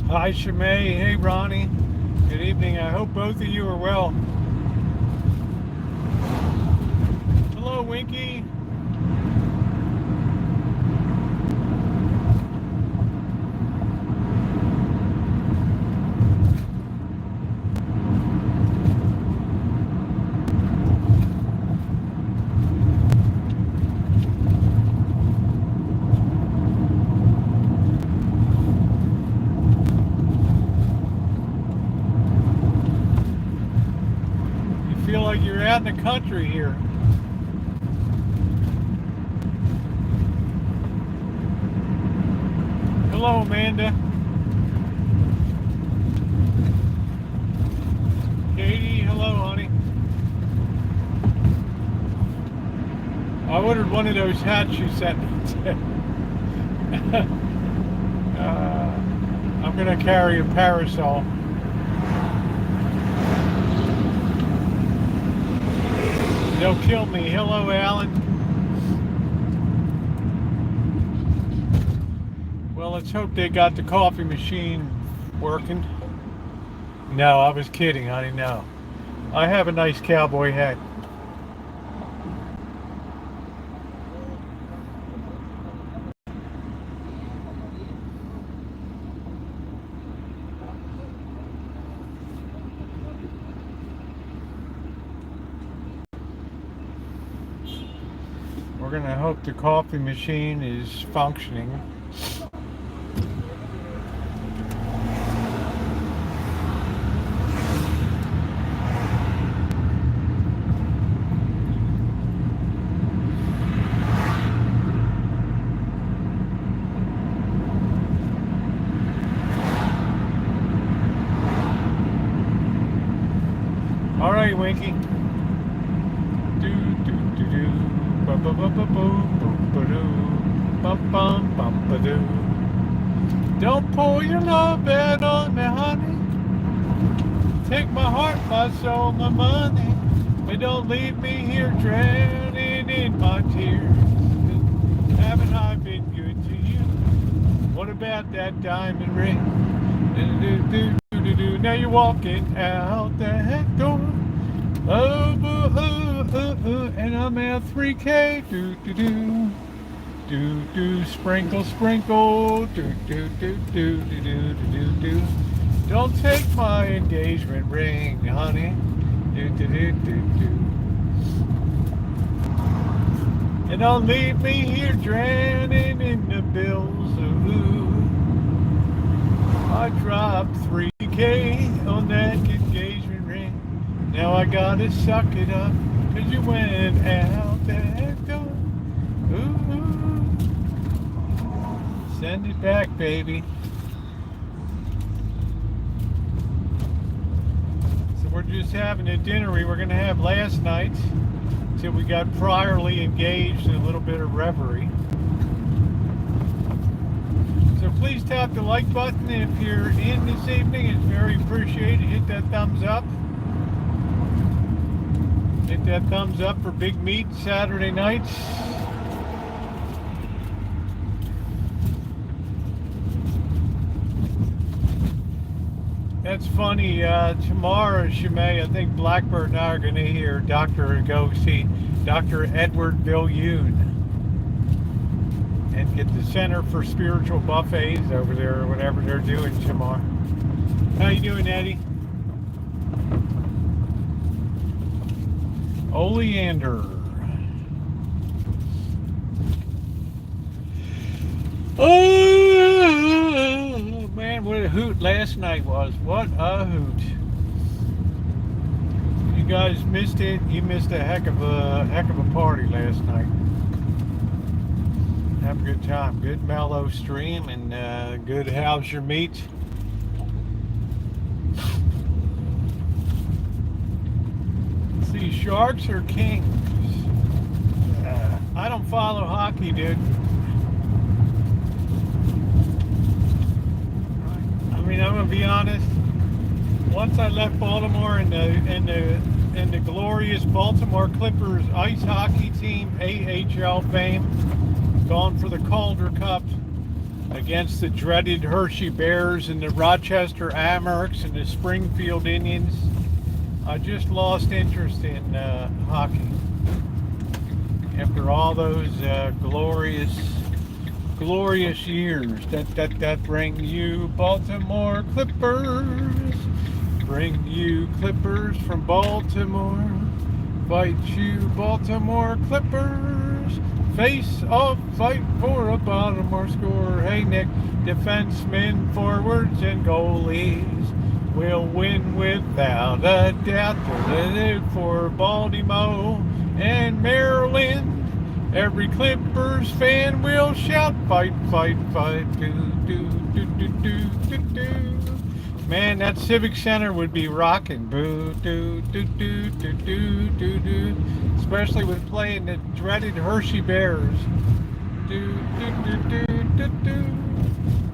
Hi, Shimei. Hey, Ronnie. Good evening. I hope both of you are well. Hello, Winky. You feel like you're out in the country here. Hello, Amanda. Katie, hello, honey. I ordered one of those hats you sent me. I'm going to carry a parasol. They'll kill me. Hello, Alan. Well, let's hope they got the coffee machine working. No, I was kidding, honey. No. I have a nice cowboy hat. We're going to hope the coffee machine is functioning. All right, Winky. Do do do do. Ba ba ba ba boo ba doo. Bum bum bum ba doo. Don't pour your love out on me, honey. Take my heart, my soul, my money. But don't leave me here drowning in my tears. Haven't I been good to you? What about that diamond ring? Do do do do do. Now you're walking out that door. Oh, and I'm at 3K. Do do do. Do do sprinkle sprinkle. Do do do do do do do do. Don't take my engagement ring, honey. Do do do do do. And don't leave me here drowning in the bills. Ooh. I dropped 3K on that engagement ring. Now I gotta suck it up, 'cause you went out that door. Ooh. Send it back, baby. So we're just having a dinner we were gonna have last night till we got priorly engaged in a little bit of reverie. So please tap the like button if you're in this evening. It's very appreciated. Hit that thumbs up. Hit that thumbs up for Big Meat Saturday nights. That's funny. Tomorrow, Shimei, I think Blackbird and I are going to hear go see Dr. Edward Viljoen and get the Center for Spiritual Buffets over there, or whatever they're doing tomorrow. How you doing, Eddie? Oleander. Oh man, what a hoot last night was. What a hoot. You guys missed it. You missed a heck of a party last night. Have a good time. Good mellow stream and good how's your meat. See, Sharks or Kings? I don't follow hockey, dude. I mean, I'm gonna be honest. Once I left Baltimore and the glorious Baltimore Clippers ice hockey team, AHL fame, gone for the Calder Cup. against the dreaded Hershey Bears and the Rochester Amerks and the Springfield Indians. I just lost interest in hockey after all those glorious years. That bring you Baltimore Clippers, bring you Clippers from Baltimore, fight you Baltimore Clippers, face off, fight for a Baltimore score. Hey Nick, defensemen, forwards, and goalies will win without a doubt. For Baltimore and Maryland, every Clippers fan will shout, fight, fight, fight, do, do, do, do, do, do, do. Man, that Civic Center would be rocking, boo, do, do, do, do, do, do, do. Especially with playing the dreaded Hershey Bears. Do, do, do, do, do, do.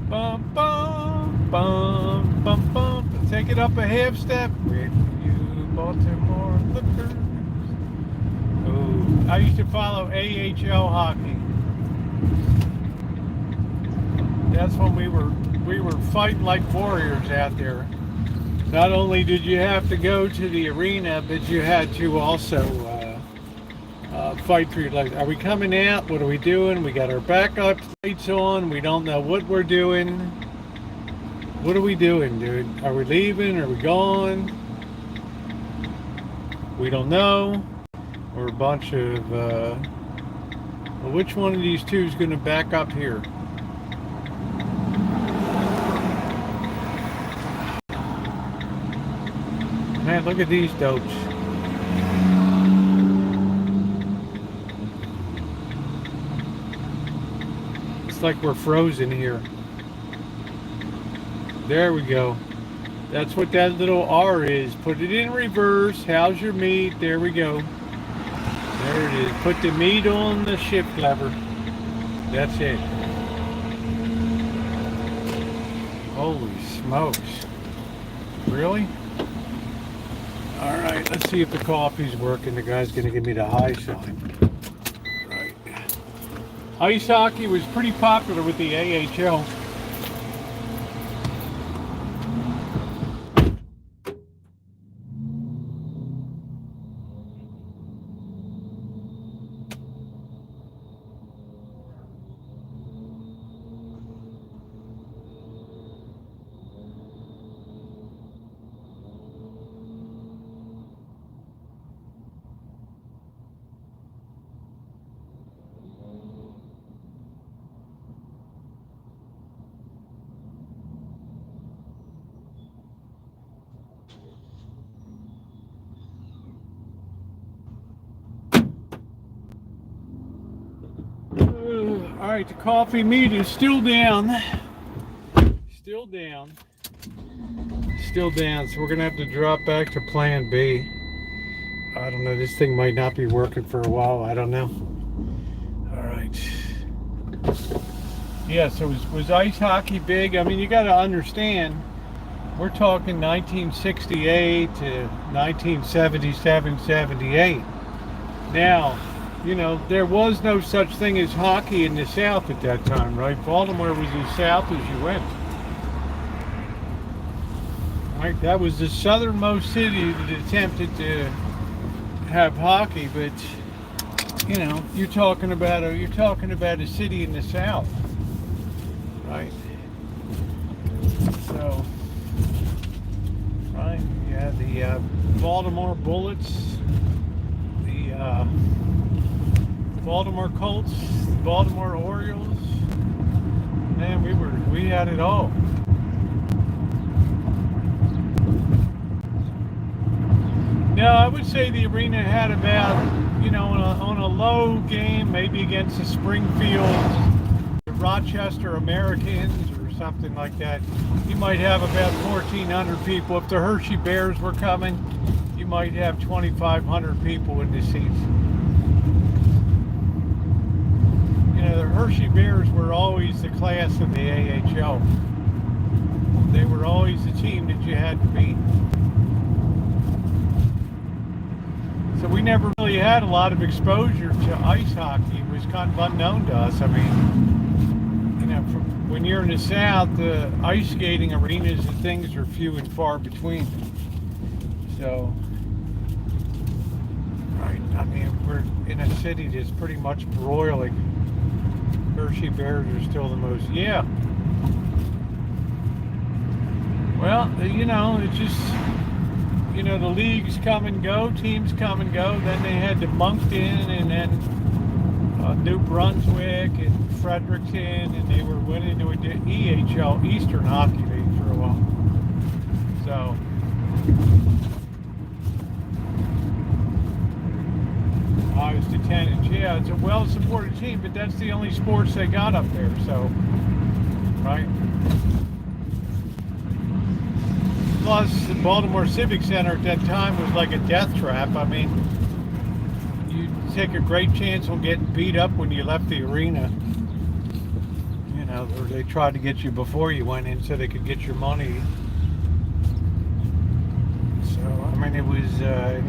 Bum, bum, bum, bum, bum. Take it up a half step with you, Baltimore Clippers. Oh, I used to follow AHL hockey. That's when we were fighting like warriors out there. Not only did you have to go to the arena, but you had to also fight for your life. Are we coming out? What are we doing? We got our backup lights on. We don't know what we're doing. What are we doing, dude? Are we leaving? Are we gone? We don't know. We're a bunch of... well, which one of these two is going to back up here? Man, look at these dopes. It's like we're frozen here. There we go. That's what that little R is. Put it in reverse. How's your meat? There we go. There it is. Put the meat on the shift lever. That's it. Holy smokes. Really? Alright, let's see if the coffee's working. The guy's going to give me the high sign. Right. Ice hockey was pretty popular with the AHL. Alright, the coffee meat is still down. Still down. Still down, so we're going to have to drop back to plan B. I don't know, this thing might not be working for a while. I don't know. Alright. Yeah, so was ice hockey big? I mean, you got to understand, we're talking 1968 to 1977, 78. Now, you know, there was no such thing as hockey in the South at that time, right? Baltimore was as south as you went. Right? That was the southernmost city that attempted to have hockey, but you know, you're talking about a city in the South, right? So, right, you had the Baltimore Bullets, the Baltimore Colts, the Baltimore Orioles. Man, we had it all. No, I would say the arena had about, you know, on a low game, maybe against the Springfield, the Rochester Americans or something like that, you might have about 1,400 people. If the Hershey Bears were coming, you might have 2,500 people in the seats. You know, the Hershey Bears were always the class of the AHL. They were always the team that you had to beat. So we never really had a lot of exposure to ice hockey. It was kind of unknown to us. I mean, you know, when you're in the South, the ice skating arenas and things are few and far between. So, right, I mean, we're in a city that's pretty much broiling. Hershey Bears are still the most, yeah. Well, you know, it's just, you know, the leagues come and go, teams come and go. Then they had the Moncton and then New Brunswick and Fredericton, and they went into an EHL, Eastern Hockey League, for a while. So, I was the tenants. Yeah, it's a well-supported team, but that's the only sports they got up there. So, right. Plus, the Baltimore Civic Center at that time was like a death trap. I mean, you take a great chance on getting beat up when you left the arena. You know, or they tried to get you before you went in so they could get your money. So, I mean, it was,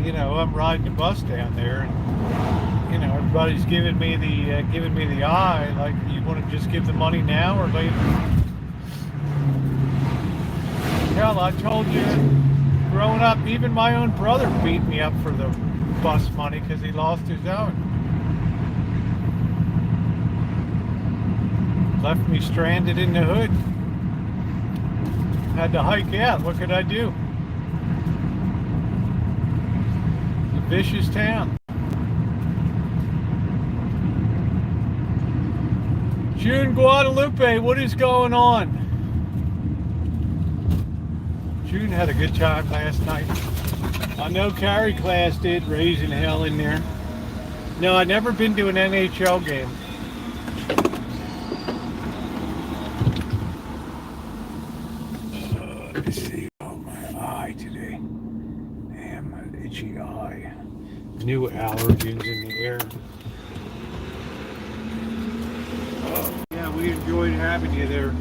you know, I'm riding the bus down there, and you know, everybody's giving me the eye. Like, you want to just give the money now or later? Hell, I told you, growing up, even my own brother beat me up for the bus money because he lost his own. Left me stranded in the hood. Had to hike out. What could I do? It's a vicious town. June Guadalupe, what is going on? June had a good time last night. I know Carrie class did, raising hell in there. No, I've never been to an NHL game. Let me see. Oh, my eye today. Damn, an itchy eye. New allergens in the air. Yeah, we enjoyed having you there.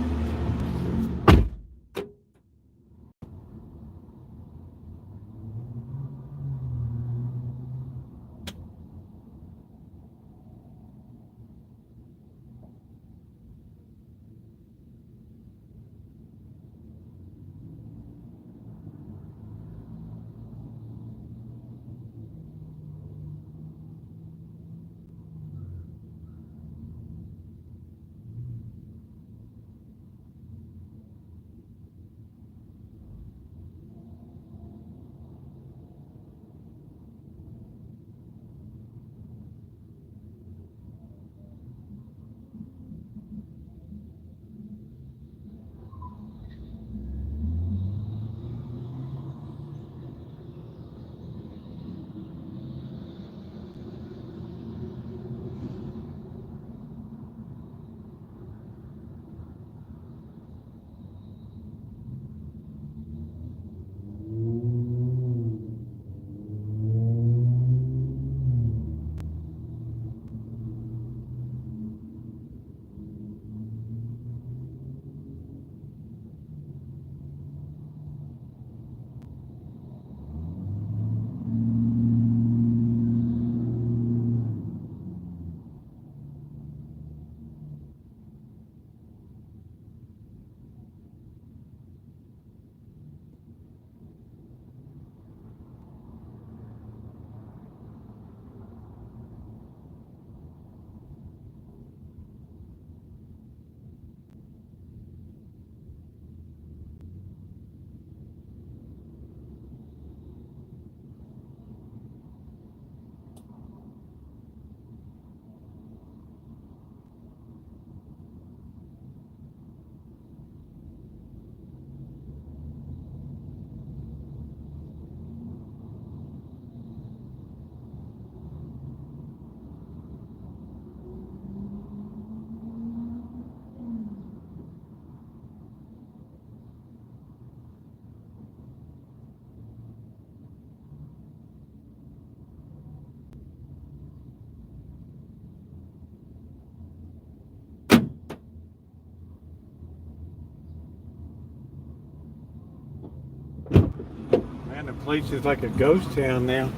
Man, the place is like a ghost town now.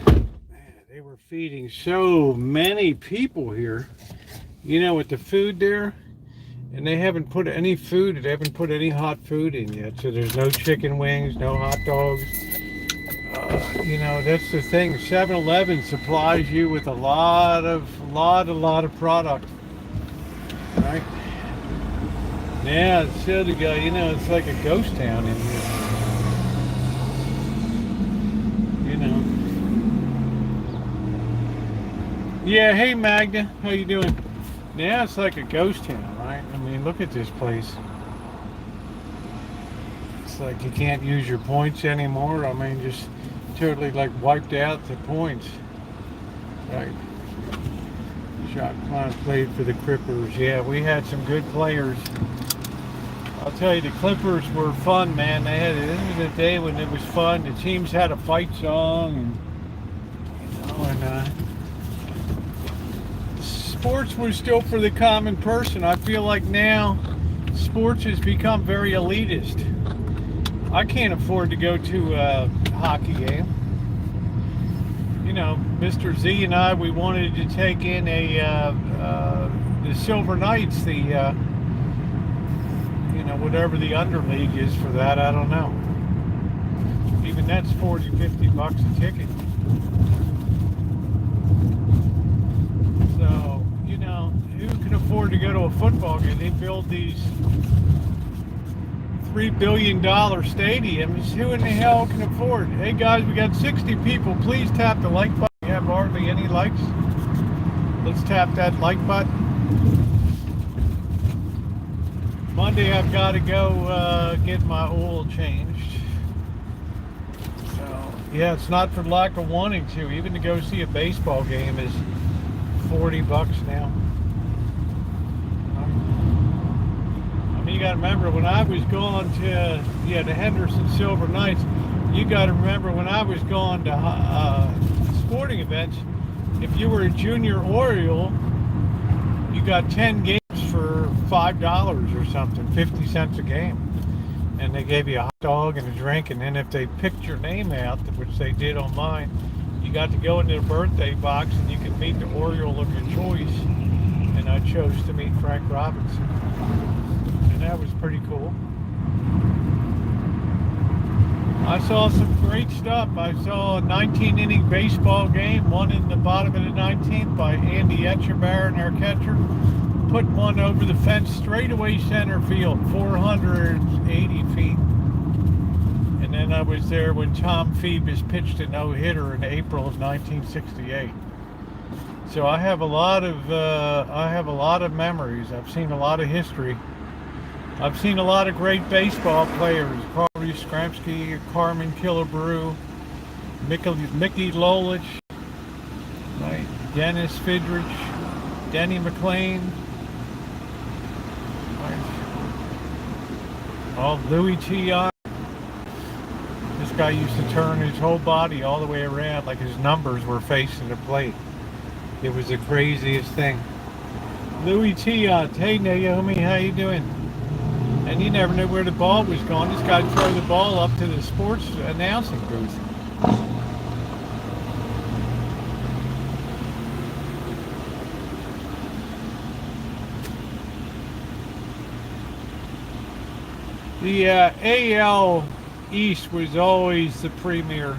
Man, they were feeding so many people here. You know, with the food there, And they haven't put any food, they haven't put any hot food in yet. So there's no chicken wings, no hot dogs. You know, that's the thing. 7-Eleven supplies you with a lot of product. Right? Yeah, so the guy, you know, it's like a ghost town in here. You know. Yeah, hey Magda, how you doing? Yeah, it's like a ghost town, right? I mean, look at this place. It's like you can't use your points anymore. I mean, just totally like wiped out the points. Right. Shot clown played for the Clippers. Yeah, we had some good players. I'll tell you, the Clippers were fun, man. This was a day when it was fun. The teams had a fight song, and you know, sports was still for the common person. I feel like now sports has become very elitist. I can't afford to go to a hockey game. You know, Mr. Z and I, we wanted to take in the Silver Knights, the you know, whatever the underleague is for that, I don't know. Even that's $40-50 a ticket. So, you know, who can afford to go to a football game? They build these $3 billion stadiums. Who in the hell can afford? Hey guys, we got 60 people. Please tap the like button. We have hardly any likes. Let's tap that like button. Monday I've got to go get my oil changed. So yeah, it's not for lack of wanting to. Even to go see a baseball game is $40 now. You got to remember when I was going to the Henderson Silver Knights. You got to remember when I was going to sporting events. If you were a junior Oriole, you got 10 games for $5 or something, 50 cents a game, and they gave you a hot dog and a drink. And then if they picked your name out, which they did on mine, you got to go into the birthday box and you could meet the Oriole of your choice. And I chose to meet Frank Robinson. That was pretty cool. I saw some great stuff. I saw a 19-inning baseball game, one in the bottom of the 19th by Andy Etchebarren, our catcher. Put one over the fence straightaway center field, 480 feet. And then I was there when Tom Phoebus pitched a no-hitter in April of 1968. So I have a lot of memories. I've seen a lot of history. I've seen a lot of great baseball players. Carl Yastrzemski, Carmen Killebrew, Mickey Lolich, right? Dennis Fidrich, Denny McLean, right? Oh, Louis T.I. This guy used to turn his whole body all the way around like his numbers were facing the plate. It was the craziest thing. Louis T.I. Hey Naomi, how you doing? And you never knew where the ball was going. This guy threw the ball up to the sports announcing booth. The AL East was always the premier.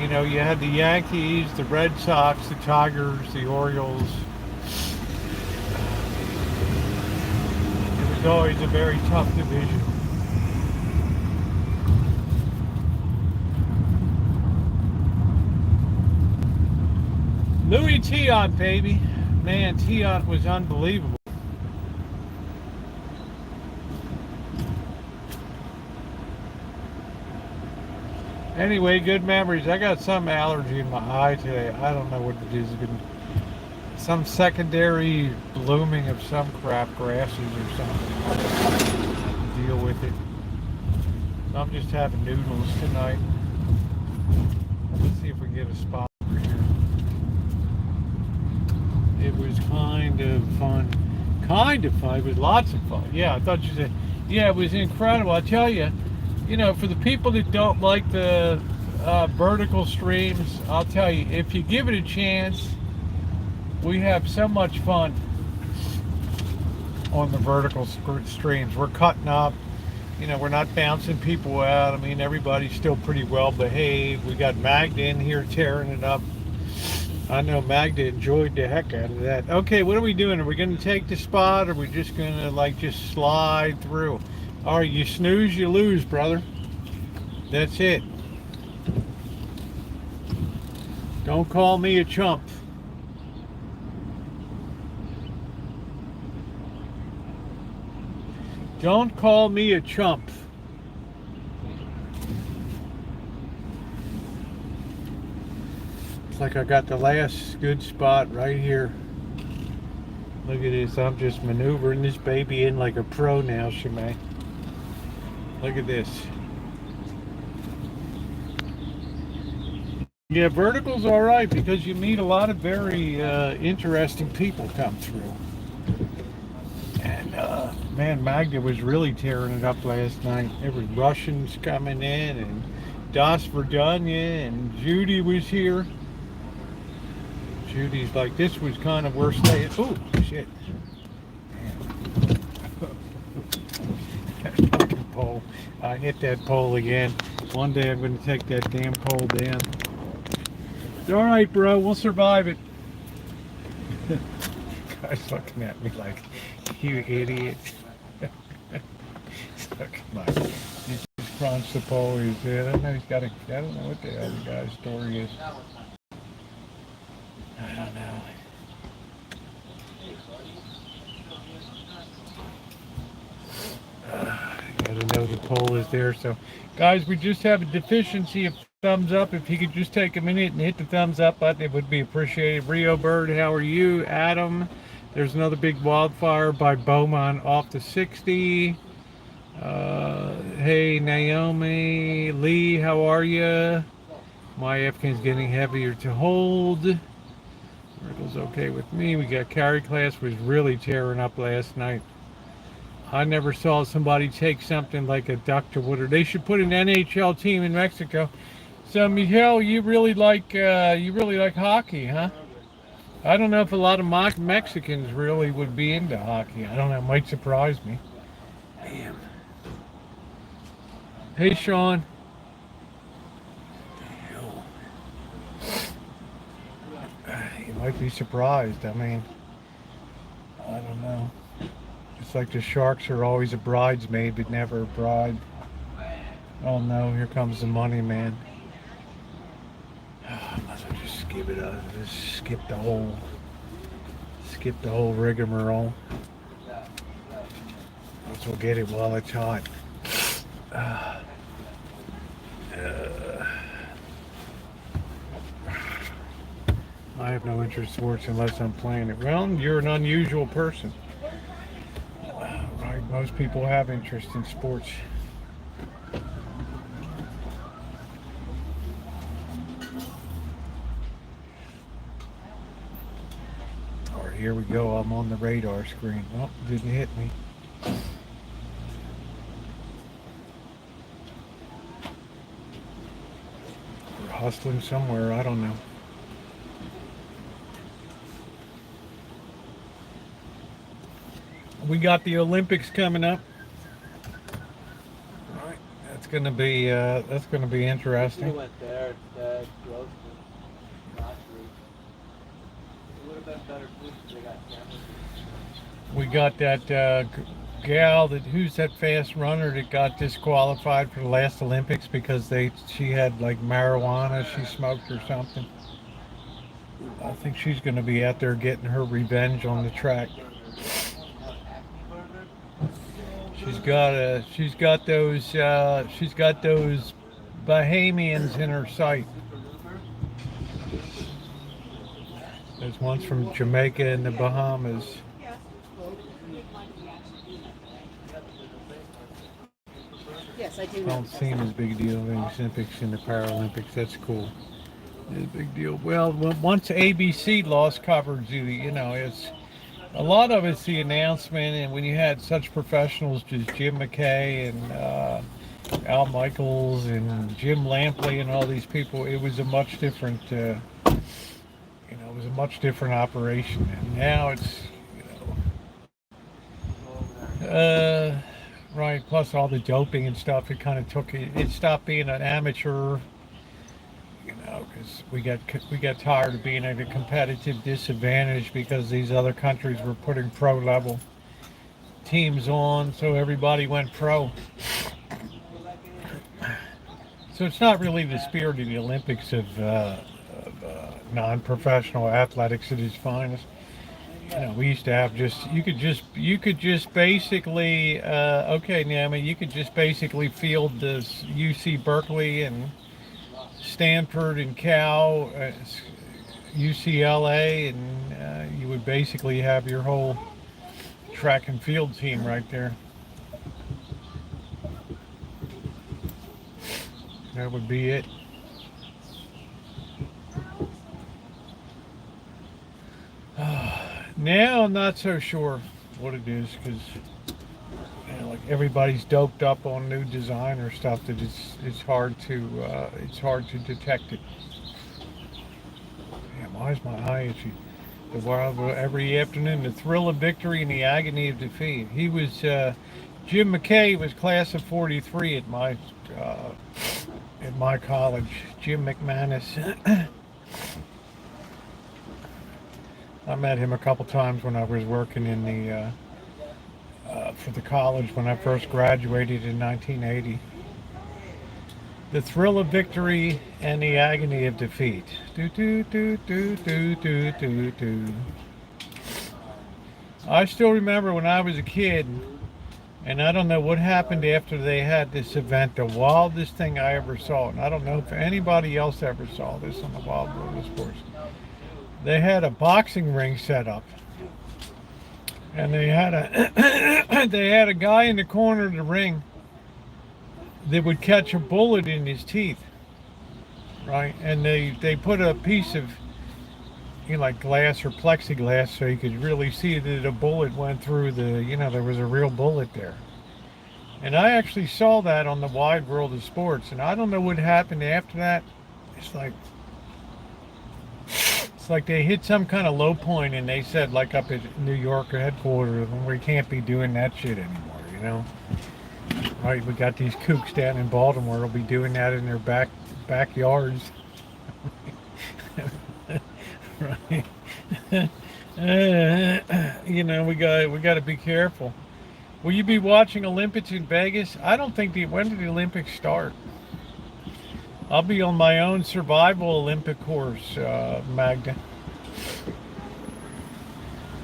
You know, you had the Yankees, the Red Sox, the Tigers, the Orioles. It was always a very tough division. Louis Tiant, baby. Man, Tiant was unbelievable. Anyway, good memories. I got some allergy in my eye today. I don't know what it is. It's been some secondary blooming of some crap, grasses or something. I have to deal with it. So I'm just having noodles tonight. Let's see if we can get a spot over here. It was kind of fun. Kind of fun. It was lots of fun. Yeah, I thought you said, yeah, it was incredible. I tell you, you know, for the people that don't like the vertical streams, I'll tell you, if you give it a chance, we have so much fun. on the vertical streams. We're cutting up. We're not bouncing people out. I mean, everybody's still pretty well behaved. We got Magda in here tearing it up. I know Magda enjoyed the heck out of that. Okay, what are we doing? Are we going to take the spot, or are we just going to just slide through? All right, you snooze, you lose, brother. That's it. Don't call me a chump. Don't call me a chump. It's like I got the last good spot right here. Look at this. I'm just maneuvering this baby in like a pro now, Shemay. Look at this. Yeah, vertical's all right because you meet a lot of very interesting people come through. And man, Magda was really tearing it up last night. There were Russians coming in, and Das Verdunja, and Judy was here. Judy's like, this was kind of worse day. Oh, shit. That fucking pole. I hit that pole again. One day I'm going to take that damn pole down. All right, bro, we'll survive it. Guy's looking at me like, you idiot. Look, Mike. He just crunched the pole. He's there. I don't know. I don't know what the hell the guy's story is. I don't know. Gotta know the poll is there. So, guys, we just have a deficiency of thumbs up. If you could just take a minute and hit the thumbs up button, it would be appreciated. Rio Bird, how are you? Adam, there's another big wildfire by Beaumont off the 60. Hey, Naomi. Lee, how are you? My Afghan's getting heavier to hold. Riddle's okay with me. We got carry class was really tearing up last night. I never saw somebody take something like a Dr. Woodard. They should put an NHL team in Mexico. So, Miguel, you really like hockey, huh? I don't know if a lot of Mexicans really would be into hockey. I don't know. It might surprise me. Damn. Hey, Sean. You might be surprised. I mean, I don't know. It's like the Sharks are always a bridesmaid, but never a bride. Oh no, here comes the money, man. I might as well just skip it out. Just skip the whole rigmarole. Might as well get it while it's hot. I have no interest in sports unless I'm playing it. Well, you're an unusual person. Right, most people have interest in sports. All right, here we go. I'm on the radar screen. Oh, didn't hit me. We're hustling somewhere. I don't know. We got the Olympics coming up. All right, that's gonna be interesting. We went there instead. Rosie, not Rosie. It would have been better food if they got cameras. We got that gal who's that fast runner that got disqualified for the last Olympics because she had like marijuana she smoked or something. I think she's gonna be out there getting her revenge on the track. She's got those Bahamians in her sight. There's ones from Jamaica and the Bahamas. Yes, I do. Don't seem as big a deal in the Olympics and the Paralympics. That's cool. It's a big deal. Well, once ABC lost coverage, it's a lot of it's the announcement, and when you had such professionals as Jim McKay and Al Michaels and Jim Lampley and all these people, it was a much different, operation. And now it's, Right. Plus all the doping and stuff, it kind of took it. It stopped being an amateur, because we got tired of being at a competitive disadvantage because these other countries were putting pro level teams on, so everybody went pro. So it's not really the spirit of the Olympics of non-professional athletics at its finest. We used to have just you could just basically okay, now I mean you could just basically field this UC Berkeley and Stanford and Cal, UCLA, and you would basically have your whole track and field team right there. That would be it. Now I'm not so sure what it is because like everybody's doped up on new designer stuff that it's hard to detect it. Damn, why is my eye itchy? The wild every afternoon, the thrill of victory and the agony of defeat. Jim McKay was class of '43 at my college. Jim McManus. I met him a couple times when I was working in for the college when I first graduated in 1980. The thrill of victory and the agony of defeat. Do do do do do do do do. I still remember when I was a kid, and I don't know what happened after they had this event, the wildest thing I ever saw. And I don't know if anybody else ever saw this on the Wild World of Sports. They had a boxing ring set up, and they had a guy in the corner of the ring that would catch a bullet in his teeth, right? And they put a piece of like glass or plexiglass so you could really see that a bullet went through there was a real bullet there. And I actually saw that on the Wide World of Sports, and I don't know what happened after that. It's like they hit some kind of low point, and they said, like up at New York headquarters, we can't be doing that shit anymore. Right, we got these kooks down in Baltimore will be doing that in their backyards. Right. We got to be careful. Will you be watching Olympics in Vegas? I don't think when did the Olympics start? I'll be on my own survival Olympic course, Magda.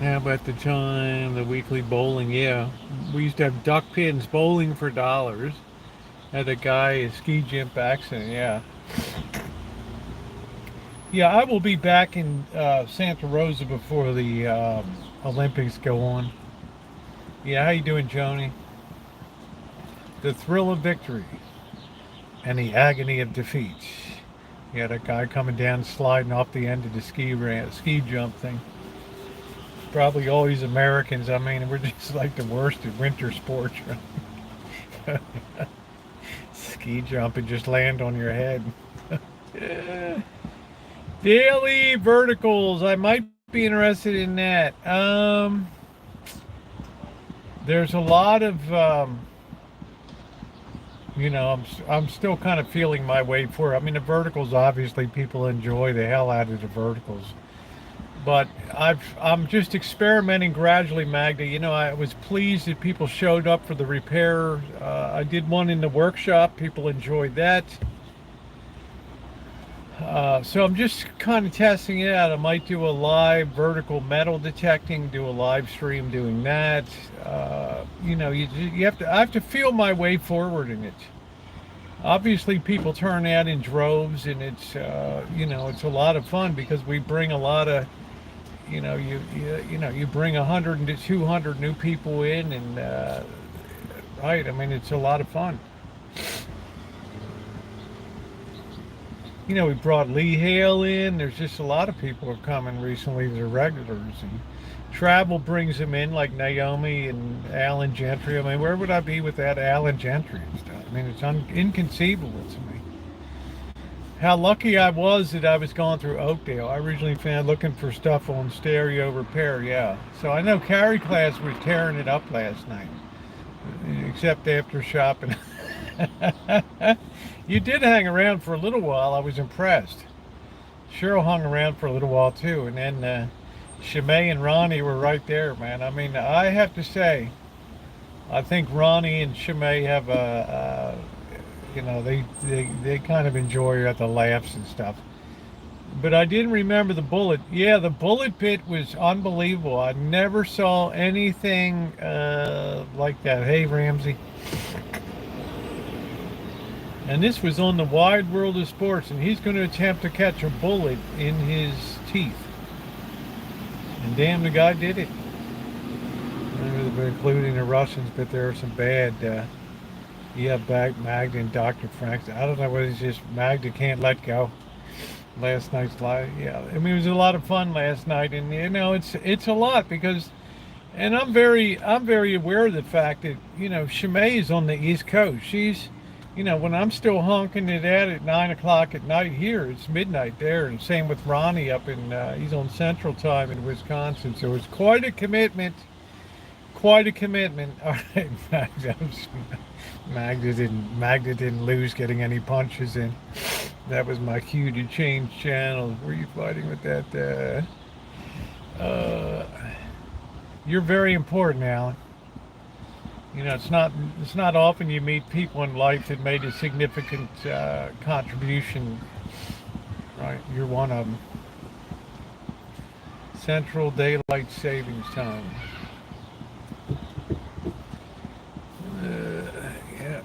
How about the time, the weekly bowling? Yeah, we used to have duck pins bowling for $. Had a guy, a ski jump accident, yeah. Yeah, I will be back in Santa Rosa before the Olympics go on. Yeah, how you doing, Joni? The thrill of victory and the agony of defeat. You had a guy coming down, sliding off the end of the ski jump thing. Probably always Americans. I mean, we're just like the worst at winter sports. Right? Ski jump and just land on your head. Daily verticals. I might be interested in that. There's a lot of, I'm still kind of feeling my way for it. I mean, the verticals, obviously, people enjoy the hell out of the verticals. But I'm just experimenting gradually, Magda. I was pleased that people showed up for the repair. I did one in the workshop. People enjoyed that. So I'm just kind of testing it out. I might do a live vertical metal detecting, do a live stream doing that. I have to feel my way forward in it. Obviously, people turn out in droves, and it's it's a lot of fun because we bring a lot of you bring 100 to 200 new people in, and right. I mean, it's a lot of fun. We brought Lee Hale in. There's just a lot of people have come in recently that are regulars, and travel brings them in, like Naomi and Alan Gentry. I mean, where would I be without Alan Gentry and stuff? I mean, it's inconceivable to me. How lucky I was that I was going through Oakdale. I originally found looking for stuff on stereo repair, yeah. So I know Carrie class was tearing it up last night. except after shopping. You did hang around for a little while. I was impressed. Cheryl hung around for a little while too, and then Shimei and Ronnie were right there, man. I mean, I have to say, I think Ronnie and Shimei have they kind of enjoy the laughs and stuff. But I didn't remember the bullet. Yeah, the bullet pit was unbelievable. I never saw anything like that. Hey, Ramsey. And this was on the Wide World of Sports, and he's going to attempt to catch a bullet in his teeth. And damn, the guy did it. Including the Russians, but there are some bad. Magda and Dr. Franks. I don't know whether it's just Magda can't let go. Last night's live, yeah. I mean, it was a lot of fun last night, and you know, it's a lot because, and I'm very aware of the fact that Shimei is on the East Coast. She's, when I'm still honking it at 9 o'clock at night here, it's midnight there, and same with Ronnie up in he's on Central Time in Wisconsin. So it's quite a commitment. Quite a commitment. All right, Magda didn't lose getting any punches in. That was my cue to change channels. Were you fighting with that? You're very important, Alan. It's not often you meet people in life that made a significant contribution. Right, you're one of them. Central Daylight Savings Time. Yeah.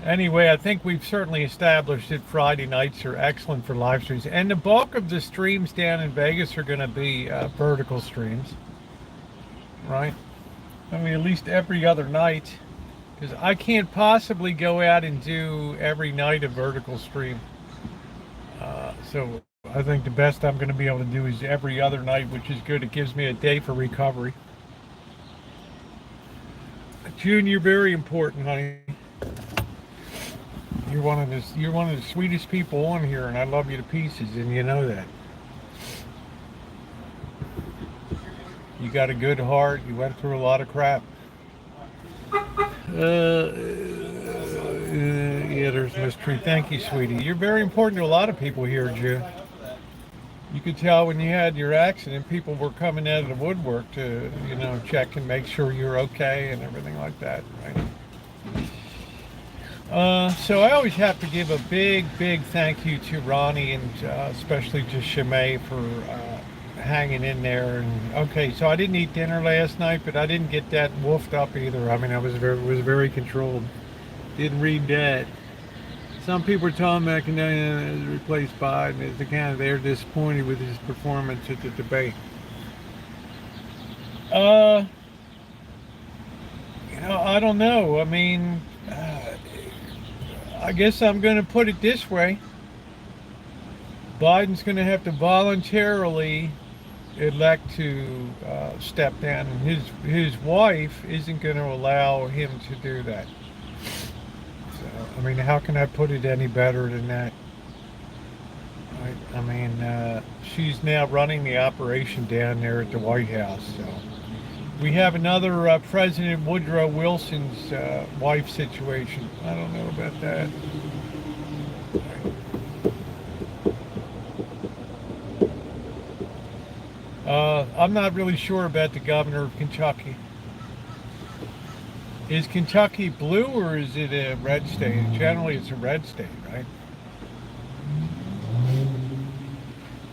Anyway, I think we've certainly established that Friday nights are excellent for live streams, and the bulk of the streams down in Vegas are going to be vertical streams, right? I mean, at least every other night, because I can't possibly go out and do every night a vertical stream. So I think the best I'm going to be able to do is every other night, which is good. It gives me a day for recovery. June, you're very important, honey. You're one of the sweetest people on here, and I love you to pieces, and you know that. You got a good heart. You went through a lot of crap. Yeah, there's mystery. Thank you, sweetie. You're very important to a lot of people here, June. You could tell when you had your accident, people were coming out of the woodwork to, check and make sure you're okay and everything like that, right? So I always have to give a big thank you to Ronnie and especially to Shimei for hanging in there. And okay, so I didn't eat dinner last night, but I didn't get that woofed up either. I mean, I was very controlled. Didn't read that. Some people are telling me McInerney has replaced Biden as the candidate. They're disappointed with his performance at the debate. I don't know. I mean, I guess I'm going to put it this way. Biden's going to have to voluntarily elect to step down, and his wife isn't going to allow him to do that. So, I mean, how can I put it any better than that? I mean, she's now running the operation down there at the White House. So we have another President Woodrow Wilson's wife situation. I don't know about that. I'm not really sure about the governor of Kentucky. Is Kentucky blue or is it a red state? Generally, it's a red state, right?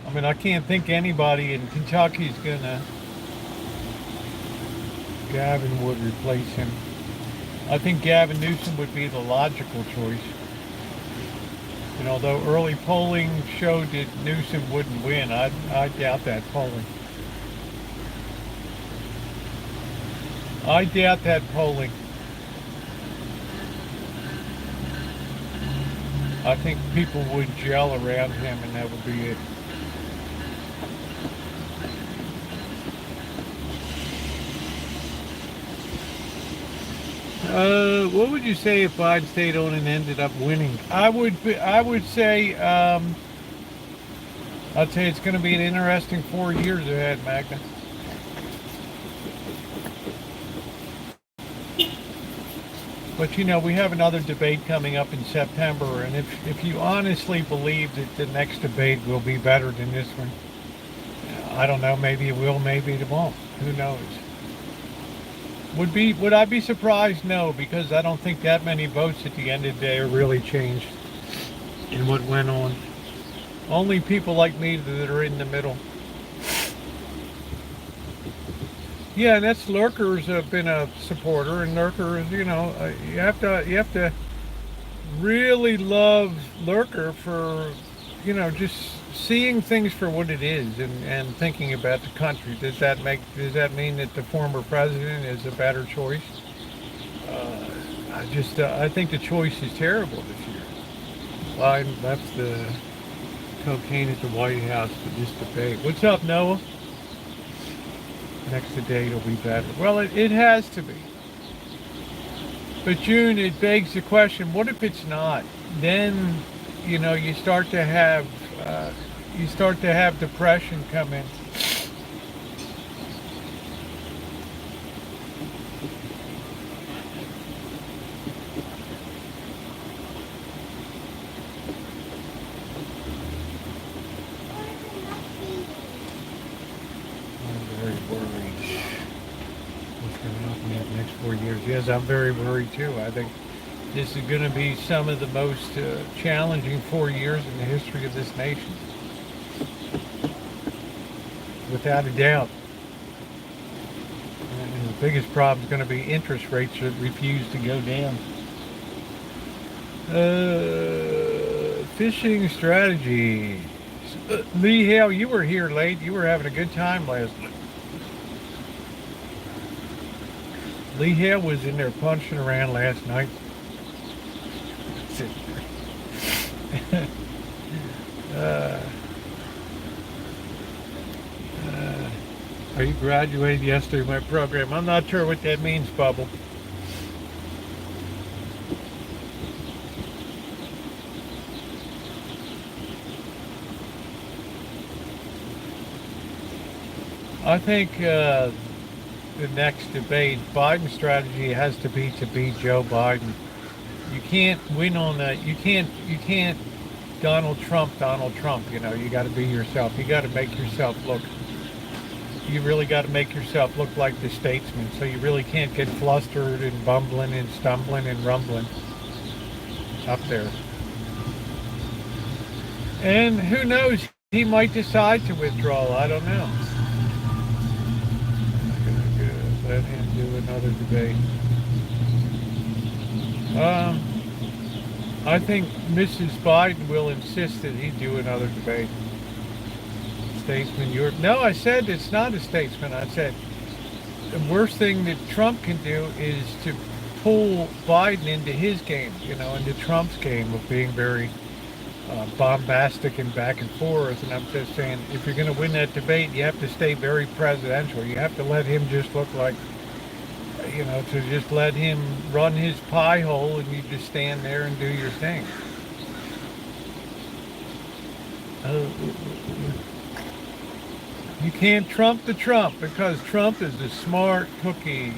I mean, I can't think anybody in Kentucky is gonna. Gavin would replace him. I think Gavin Newsom would be the logical choice. And although early polling showed that Newsom wouldn't win, I doubt that polling. I doubt that polling. I think people would gel around him and that would be it. What would you say if Biden stayed on and ended up winning? I would say, I'd say it's going to be an interesting 4 years ahead, Magna. But you know, we have another debate coming up in September, and if you honestly believe that the next debate will be better than this one, I don't know, maybe it will, maybe it won't. Who knows? Would I be surprised? No, because I don't think that many votes at the end of the day are really changed in what went on. Only people like me that are in the middle. Yeah, and that's Lurker's been a supporter, and Lurker's, you have to really love Lurker for, just seeing things for what it is and thinking about the country. Does that mean that the former president is a better choice? I think the choice is terrible this year. Biden left the cocaine at the White House for this debate. What's up, Noah? Next debate will be better. Well, it has to be. But June, it begs the question: what if it's not? Then, you start to have depression come in. Yes, I'm very worried too. I think this is going to be some of the most challenging 4 years in the history of this nation. Without a doubt. And the biggest problem is going to be interest rates that refuse to go down. Fishing strategy. Lee Hale, you were here late. You were having a good time last night. Lee Hale was in there punching around last night. You graduated yesterday my program. I'm not sure what that means, Bubble. I think the next debate, Biden's strategy has to be to beat Joe Biden. You can't win on that. You can't Donald Trump. You got to be yourself. You got to make yourself look. You really got to make yourself look like the statesman. So you really can't get flustered and bumbling and stumbling and rumbling up there. And who knows? He might decide to withdraw. I don't know. Let him do another debate. I think Mrs. Biden will insist that he do another debate. Statesman, no, I said it's not a statesman. I said the worst thing that Trump can do is to pull Biden into his game, into Trump's game of being very bombastic and back and forth. And I'm just saying, if you're going to win that debate, you have to stay very presidential. You have to let him just look like, to just let him run his pie hole and you just stand there and do your thing. You can't trump the Trump because Trump is a smart cookie.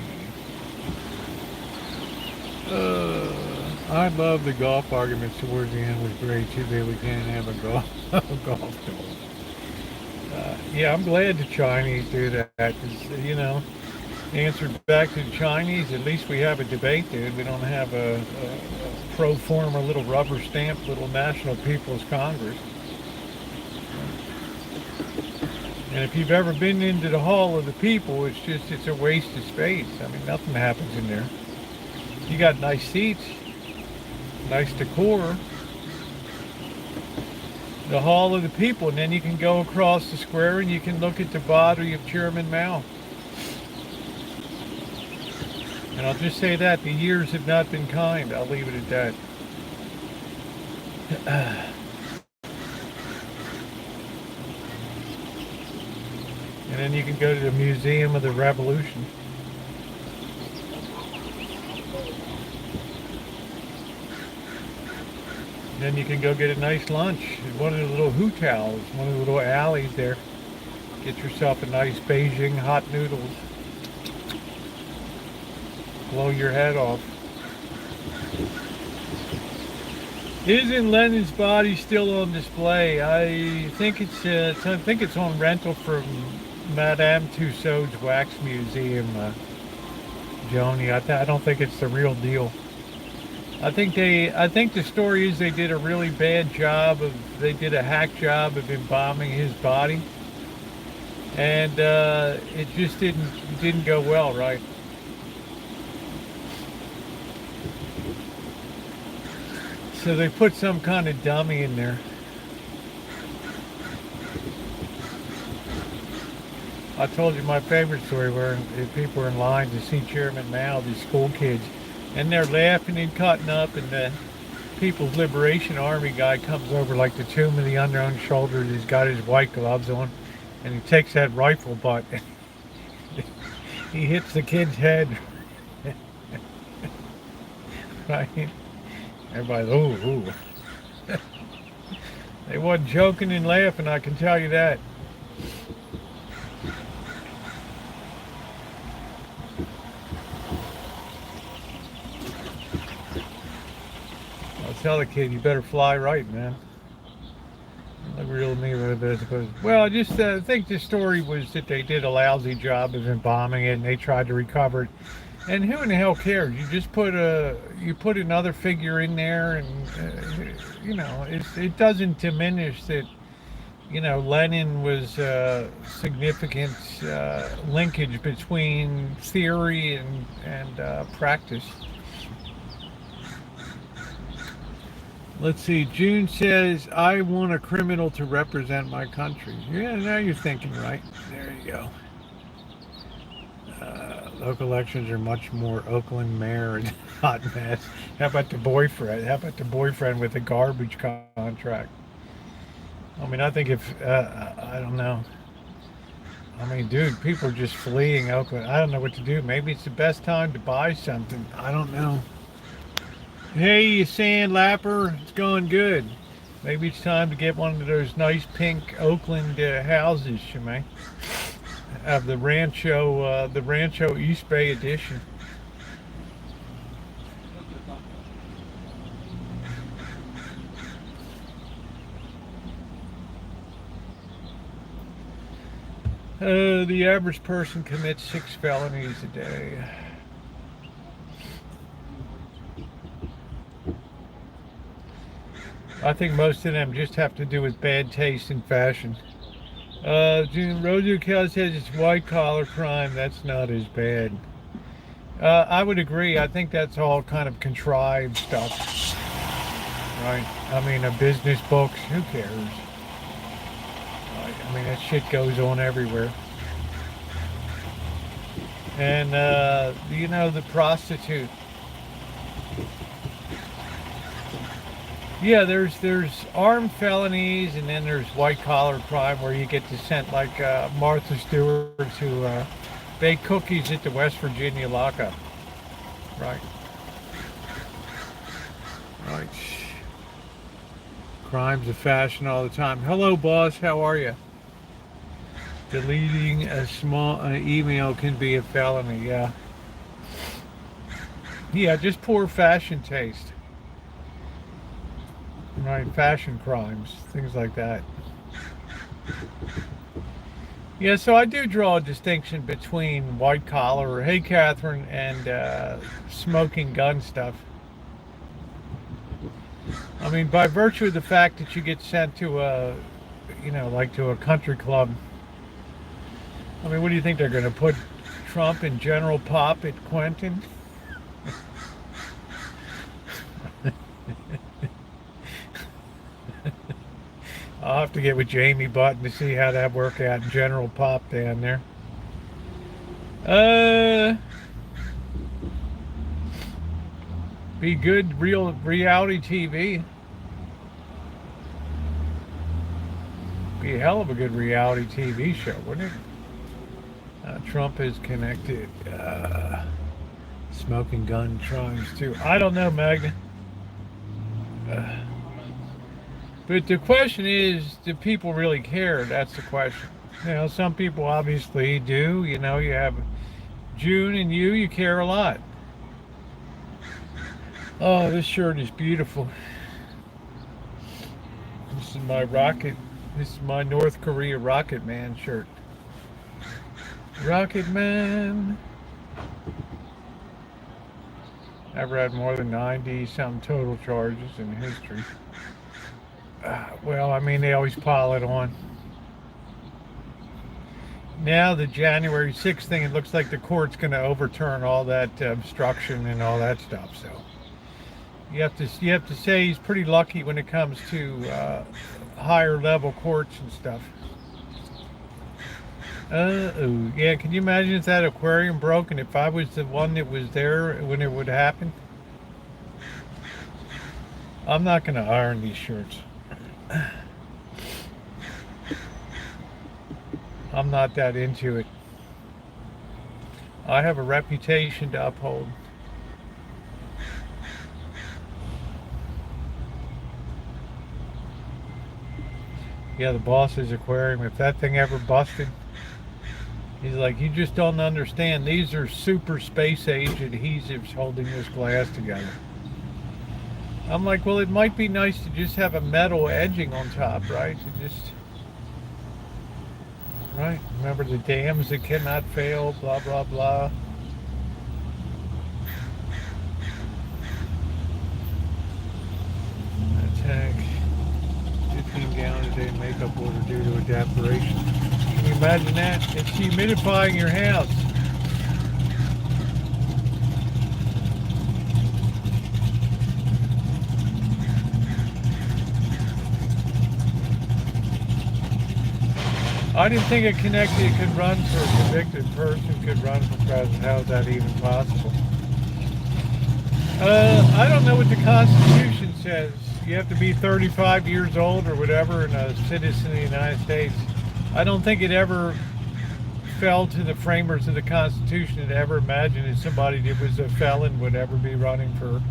I love the golf arguments towards the end was great too. We can't have a golf tour. Yeah, I'm glad the Chinese do that because, answered back to the Chinese, at least we have a debate, dude. We don't have a pro forma little rubber stamp little National People's Congress. And if you've ever been into the Hall of the People, it's a waste of space. I mean, nothing happens in there. You got nice seats, nice decor. The Hall of the People, and then you can go across the square and you can look at the body of Chairman Mao. And I'll just say that the years have not been kind. I'll leave it at that. And then you can go to the Museum of the Revolution. Then you can go get a nice lunch at one of the little hotels, one of the little alleys there. Get yourself a nice Beijing hot noodles. Blow your head off. Isn't Lenin's body still on display? I think it's on rental from Madame Tussauds Wax Museum, Joni. I don't think it's the real deal. I think the story is they did a really bad job they did a hack job of embalming his body, and it just didn't go well, right? So they put some kind of dummy in there. I told you my favorite story where people were in line to see Chairman Mao, these school kids, and they're laughing and cutting up, and the People's Liberation Army guy comes over like the tomb of the unknown shoulders. He's got his white gloves on, and he takes that rifle butt. He hits the kid's head. Right? Everybody's, ooh. They wasn't joking and laughing, I can tell you that. I'll tell the kid, you better fly right, man. Look real to me with a bit. Well, I just think the story was that they did a lousy job of embalming it, and they tried to recover it. And who in the hell cares? You just put another figure in there, and it doesn't diminish that. Lenin was a significant linkage between theory and practice. Let's see. June says, "I want a criminal to represent my country." Yeah, now you're thinking right. There you go. Local elections are much more Oakland mayor and hot mess. How about the boyfriend? How about the boyfriend with the garbage contract? I mean, I think I don't know. I mean, dude, people are just fleeing Oakland. I don't know what to do. Maybe it's the best time to buy something. I don't know. Hey, Sand Lapper, it's going good. Maybe it's time to get one of those nice pink Oakland houses, Shemay. Of the Rancho East Bay edition. The average person commits 6 felonies a day. I think most of them just have to do with bad taste in fashion. Rosie says it's white collar crime. That's not as bad. I would agree. I think that's all kind of contrived stuff. Right? I mean, business books, who cares? Right? I mean, that shit goes on everywhere. And, the prostitute. Yeah, there's armed felonies, and then there's white collar crime where you get to sent like Martha Stewart to bake cookies at the West Virginia lockup. Right. Right. Crimes of fashion all the time. Hello, boss. How are you? Deleting a small email can be a felony. Yeah. Yeah, just poor fashion taste. Right, fashion crimes, things like that. Yeah, so I do draw a distinction between white collar, hey Catherine, and smoking gun stuff. I mean, by virtue of the fact that you get sent to to a country club. I mean, what do you think they're going to put Trump and General Pop at Quentin? I'll have to get with Jamie Button to see how that worked out in General Pop down there. Be good real reality TV. Be a hell of a good reality TV show, wouldn't it? Trump is connected. Smoking gun crimes too. I don't know, Magna. But the question is, do people really care? That's the question. Some people obviously do. You have June and you care a lot. Oh, this shirt is beautiful. This is my rocket. This is my North Korea Rocket Man shirt. Rocket Man. Never had more than 90 some total charges in history. Well, I mean, they always pile it on. Now the January 6th thing, it looks like the court's going to overturn all that obstruction and all that stuff. So you have to say he's pretty lucky when it comes to higher level courts and stuff. Oh, yeah. Can you imagine if that aquarium broke and if I was the one that was there when it would happen? I'm not going to iron these shirts. I'm not that into it. I have a reputation to uphold. Yeah, the boss's aquarium, if that thing ever busted, he's like, you just don't understand. These are super space age adhesives holding this glass together. I'm like, well, it might be nice to just have a metal edging on top, right? Right? Remember the dams that cannot fail, blah, blah, blah. Tank, 15 gallon a day makeup order due to evaporation. Can you imagine that? It's humidifying your house. I didn't think a connected could run for a convicted person could run for president. How is that even possible? I don't know what the Constitution says. You have to be 35 years old or whatever and a citizen of the United States. I don't think it ever fell to the framers of the Constitution to ever imagine that somebody that was a felon would ever be running for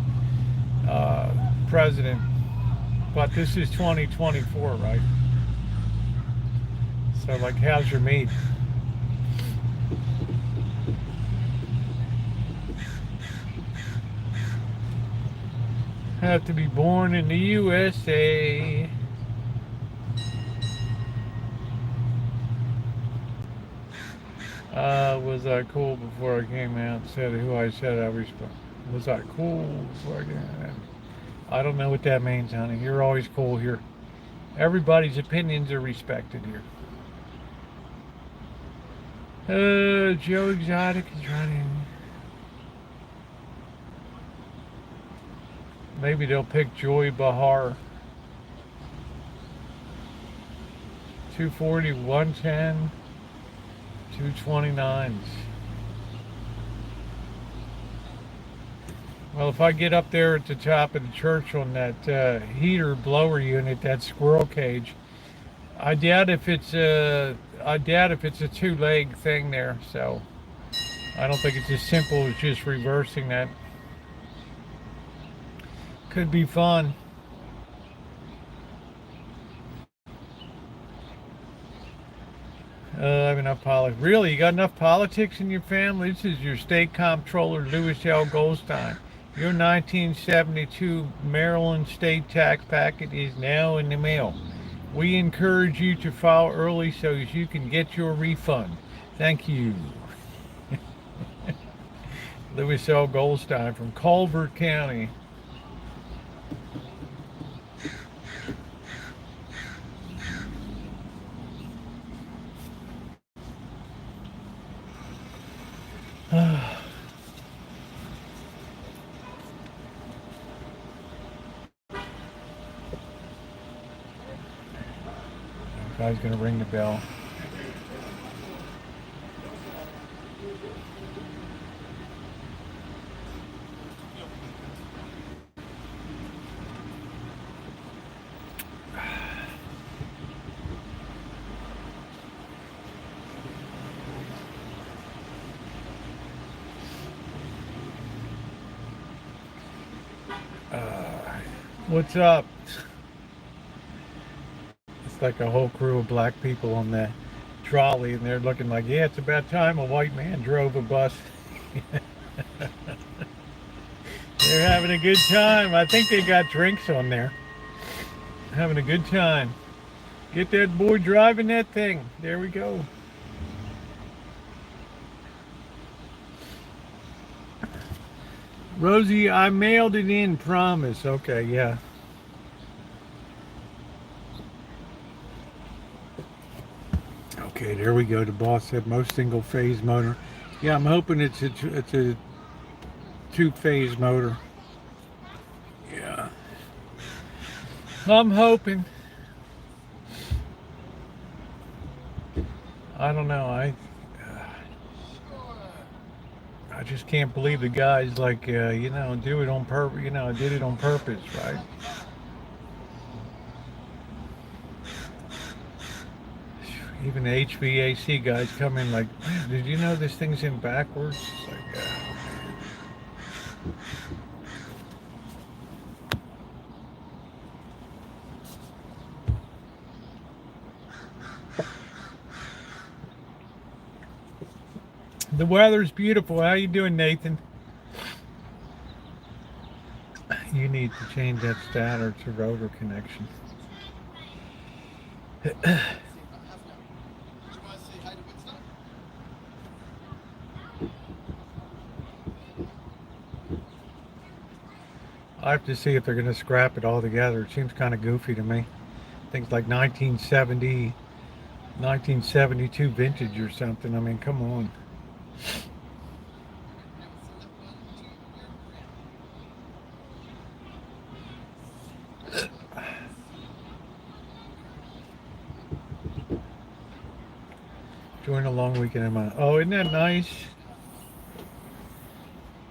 president. But this is 2024, right? So, like, how's your meat? Have to be born in the USA. Was I cool before I came out? Said who I said I was. Was I cool before I came out? I don't know what that means, honey. You're always cool here. Everybody's opinions are respected here. Joe Exotic is running. Maybe they'll pick Joy Behar. 240, 110, 229s. Well, if I get up there at the top of the church on that heater blower unit, that squirrel cage, I doubt if it's a two-leg thing there. So I don't think it's as simple as just reversing that. Could be fun. I have enough politics. Really? You got enough politics in your family? This is your state comptroller, Louis L. Goldstein. Your 1972 Maryland state tax packet is now in the mail. We encourage you to file early so as you can get your refund. Thank you. Louis L. Goldstein from Culver County. Guy's gonna ring the bell. What's up? It's like a whole crew of black people on the trolley, and they're looking like, yeah, it's about time a white man drove a bus. They're having a good time. I think they got drinks on there. Having a good time. Get that boy driving that thing. There we go. Rosie, I mailed it in, promise. Okay, yeah. Okay, there we go. The boss said most single phase motor. Yeah, I'm hoping it's a two-phase motor. Yeah. I'm hoping. I don't know. I just can't believe the guys like do it on purpose. Did it on purpose, right? Even the HVAC guys come in like, man, did you know this thing's in backwards? It's like, the weather's beautiful. How you doing, Nathan? You need to change that starter to rotor connection. I have to see if they're going to scrap it all together. It seems kind of goofy to me. Things like 1970, 1972 vintage or something. I mean, come on. Enjoying a long weekend in my. Oh, isn't that nice?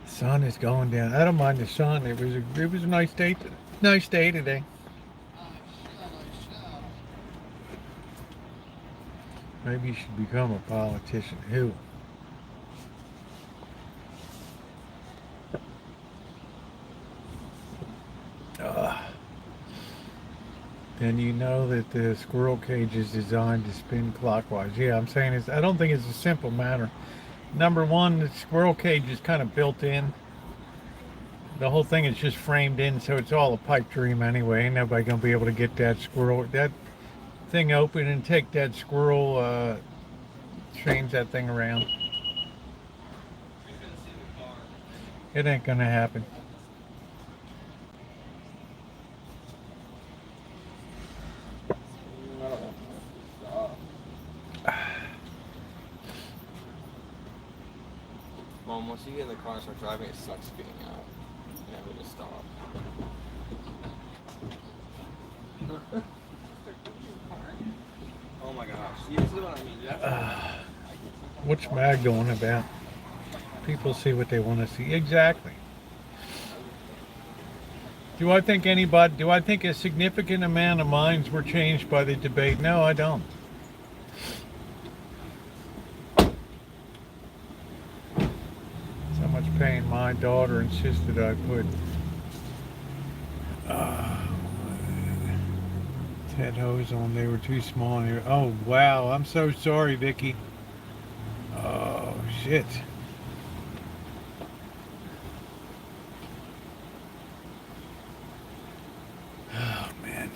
The sun is going down. I don't mind the sun. It was a nice day. Nice day today. Maybe you should become a politician. Who? Then you know that the squirrel cage is designed to spin clockwise. Yeah, I'm saying I don't think it's a simple matter. Number one, the squirrel cage is kind of built in. The whole thing is just framed in, so it's all a pipe dream anyway. Ain't nobody gonna be able to get that thing open and take that squirrel, change that thing around. It ain't gonna happen. Mom, once you get in the car and start driving, it sucks getting out. You never just stop. Oh my gosh. Yeah, this is what I mean. What's Mag going about? People see what they want to see. Exactly. Do I think a significant amount of minds were changed by the debate? No, I don't. So much pain my daughter insisted I put. Head hose on, they were too small. Oh wow, I'm so sorry, Vicky. Oh shit. Oh man.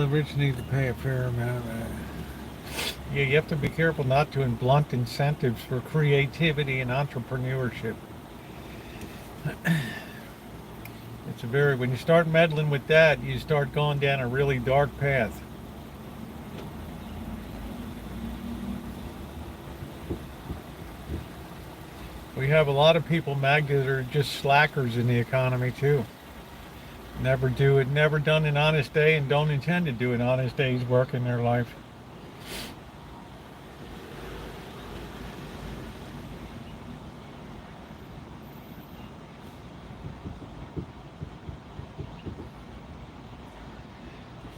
Rich need to pay a fair amount. Yeah, you have to be careful not to blunt incentives for creativity and entrepreneurship. When you start meddling with that, you start going down a really dark path. We have a lot of people, Mag, that are just slackers in the economy too. Never do it, never done an honest day, and don't intend to do an honest day's work in their life.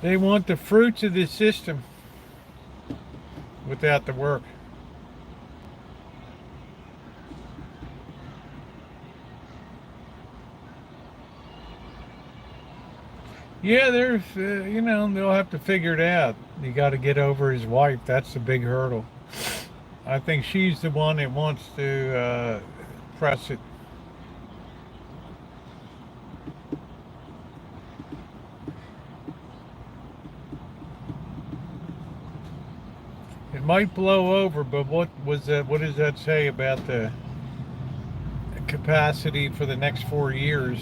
They want the fruits of the system without the work. Yeah, there's, they'll have to figure it out. You got to get over his wife. That's the big hurdle. I think she's the one that wants to press it. It might blow over, but what was that? What does that say about the capacity for the next 4 years?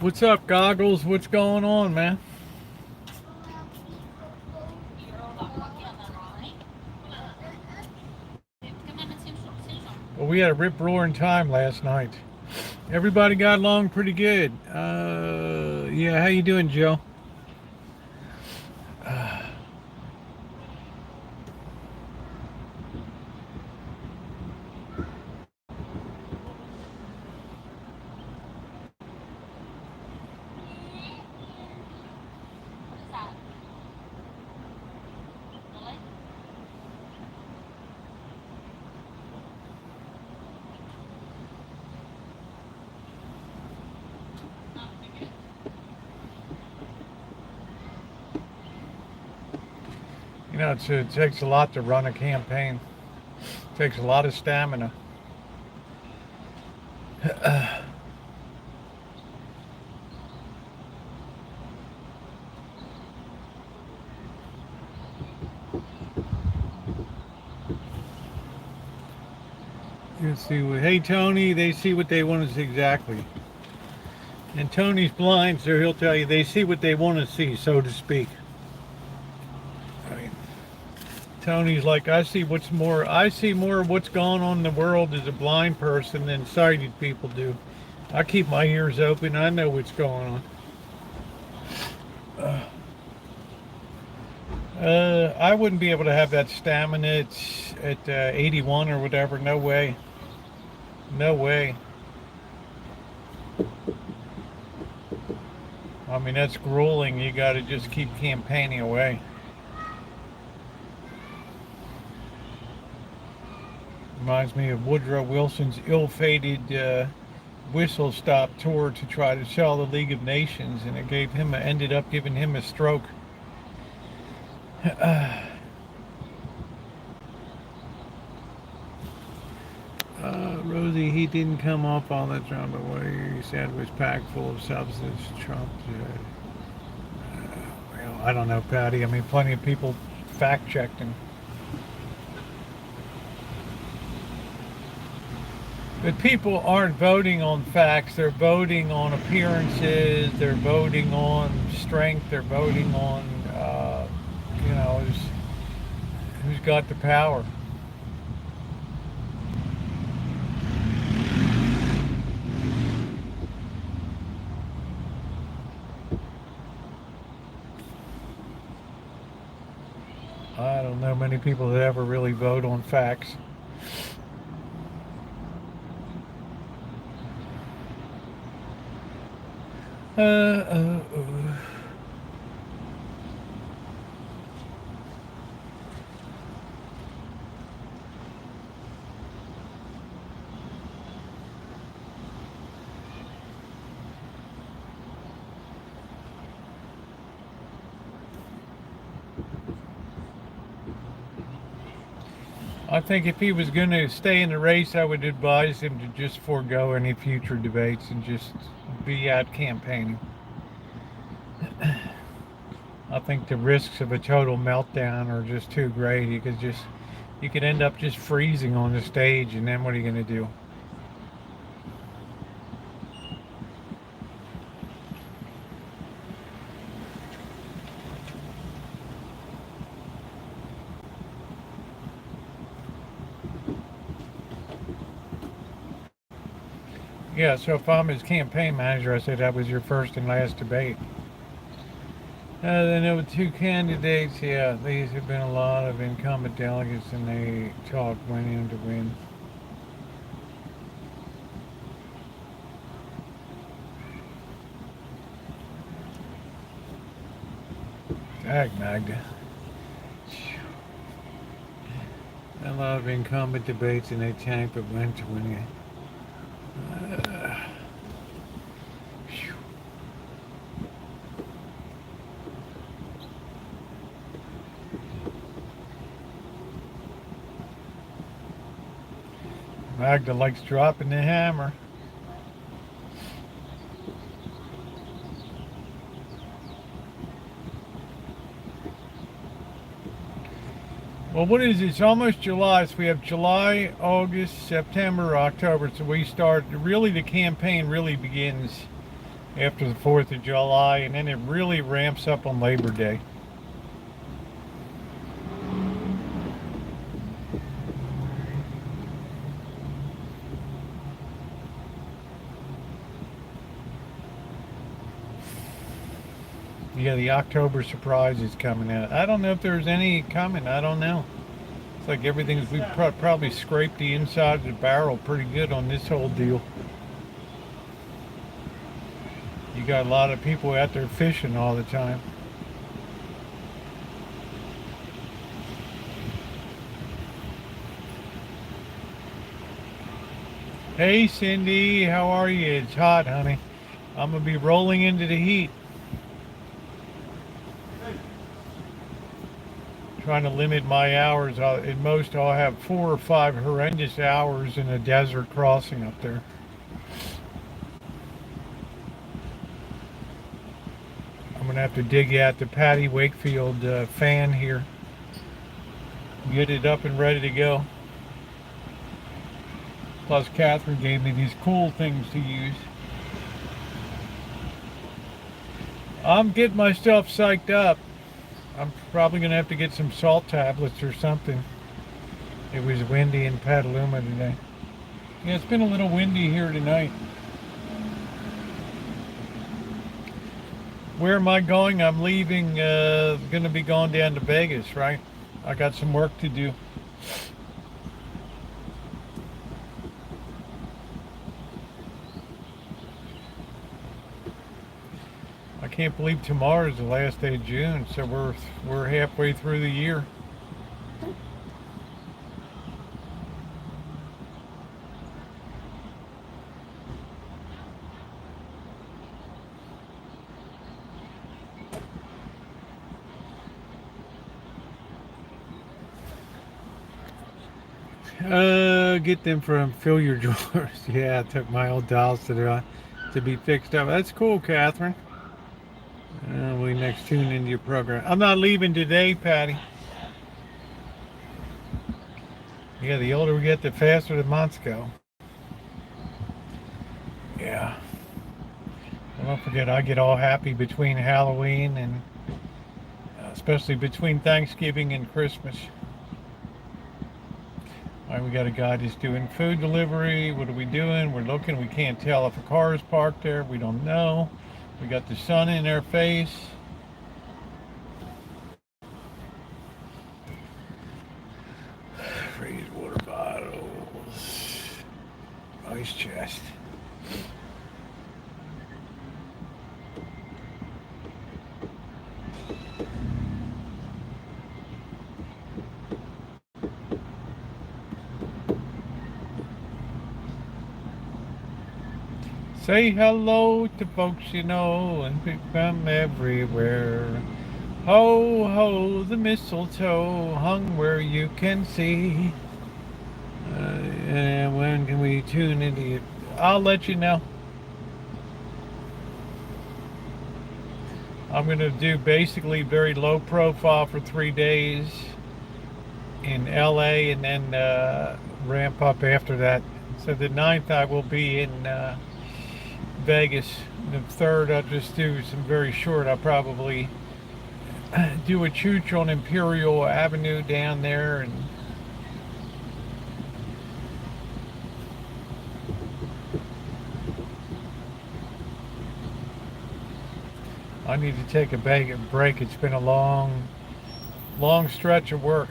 What's up, Goggles? What's going on, man? Well, we had a rip-roaring time last night. Everybody got along pretty good. Yeah, how you doing, Joe? You know, it takes a lot to run a campaign. It takes a lot of stamina. You see, hey Tony, they see what they want to see exactly. And Tony's blind, so he'll tell you they see what they want to see, so to speak. Right. Tony's like, I see more of what's going on in the world as a blind person than sighted people do. I keep my ears open. I know what's going on. I wouldn't be able to have that stamina at 81 or whatever. No way. No way. I mean, that's grueling. You got to just keep campaigning away. Reminds me of Woodrow Wilson's ill-fated whistle stop tour to try to sell the League of Nations, and it ended up giving him a stroke. Rosie, he didn't come off all that Trump away. He said was packed full of substance. Trump. Well, I don't know, Patty. I mean, plenty of people fact-checked him. But people aren't voting on facts. They're voting on appearances. They're voting on strength. They're voting on, who's got the power. I don't know many people that ever really vote on facts. I think if he was going to stay in the race, I would advise him to just forego any future debates and just be out campaigning. I think the risks of a total meltdown are just too great. You could end up just freezing on the stage, and then what are you going to do? Yeah, so if I'm his campaign manager, I said that was your first and last debate. Then there were two candidates. Yeah, these have been a lot of incumbent delegates, and they talk winning to win. Dag Magda. A lot of incumbent debates, and they tank but went to win. Magda likes dropping the hammer. Well, what is it? It's almost July, so we have July, August, September, October. So we start, really the campaign really begins after the 4th of July, and then it really ramps up on Labor Day. Yeah, the October surprise is coming out. I don't know if there's any coming. I don't know. It's like everything's, we've probably scraped the inside of the barrel pretty good on this whole deal. You got a lot of people out there fishing all the time. Hey Cindy, how are you? It's hot, honey. I'm gonna be rolling into the heat. Trying to limit my hours. At most I'll have 4 or 5 horrendous hours in a desert crossing up there. I'm gonna have to dig out the Patty Wakefield fan here. Get it up and ready to go. Plus Catherine gave me these cool things to use. I'm getting myself psyched up. I'm probably going to have to get some salt tablets or something. It was windy in Petaluma today. Yeah, it's been a little windy here tonight. Where am I going? I'm leaving, going to be going down to Vegas, right? I got some work to do. I can't believe tomorrow is the last day of June, so we're halfway through the year. Get them from Fill Your Drawers. Yeah, I took my old dolls to be fixed up. That's cool, Catherine. We next tune into your program. I'm not leaving today, Patty. Yeah, the older we get, the faster the months go. Yeah. Well, don't forget, I get all happy between Halloween and especially between Thanksgiving and Christmas. All right, we got a guy that's doing food delivery. What are we doing? We're looking. We can't tell if a car is parked there. We don't know. We got the sun in our face. Raised water bottles. Ice chest. Say hello to folks you know and pick them everywhere. Ho, ho, the mistletoe hung where you can see. And when can we tune into it? I'll let you know. I'm going to do basically very low profile for 3 days in LA and then ramp up after that. So the 9th I will be in Vegas. The 3rd I'll just do some very short. I'll probably do a chooch on Imperial Avenue down there and I need to take a break. It's been a long, long stretch of work.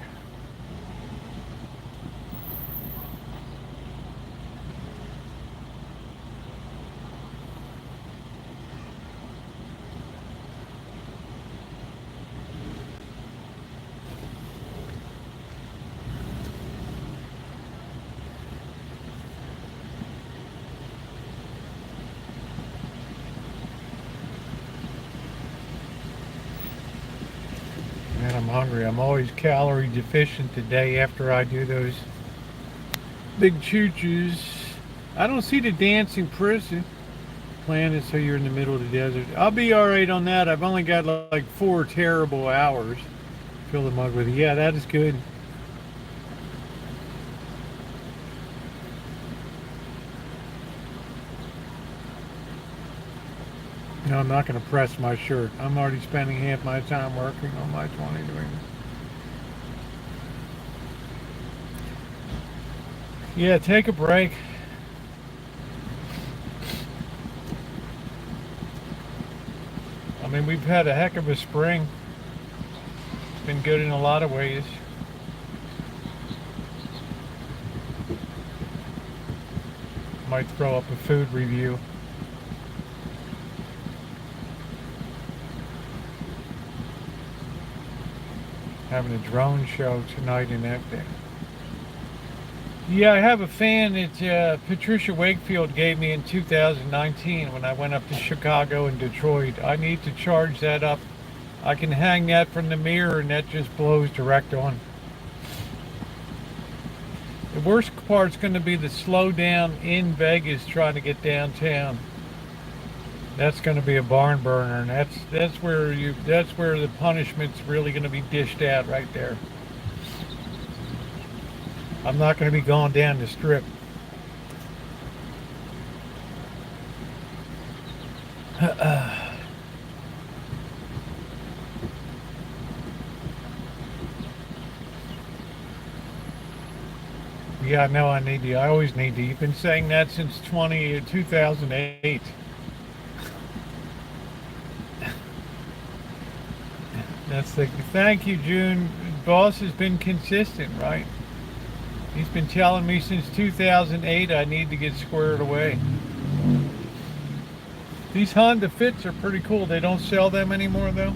Man, I'm hungry. I'm always calorie deficient the day after I do those big choo-choos. I don't see the dancing person. Plan it so you're in the middle of the desert. I'll be all right on that. I've only got like 4 terrible hours. Fill the mug with it. Yeah, that is good. No, I'm not going to press my shirt. I'm already spending half my time working on my 20 doing. Yeah, take a break. I mean, we've had a heck of a spring. It's been good in a lot of ways. Might throw up a food review. Having a drone show tonight in that day. Yeah, I have a fan that Patricia Wakefield gave me in 2019 when I went up to Chicago and Detroit. I need to charge that up. I can hang that from the mirror and that just blows direct on. The worst part's going to be the slowdown in Vegas trying to get downtown. That's going to be a barn burner, and that's where the punishment's really going to be dished out right there. I'm not going to be going down the strip. Yeah, I know I need to. I always need to. You've been saying that since 2008. That's the thank you, June. Boss has been consistent, right? He's been telling me since 2008 I need to get squared away. These Honda Fits are pretty cool. They don't sell them anymore, though.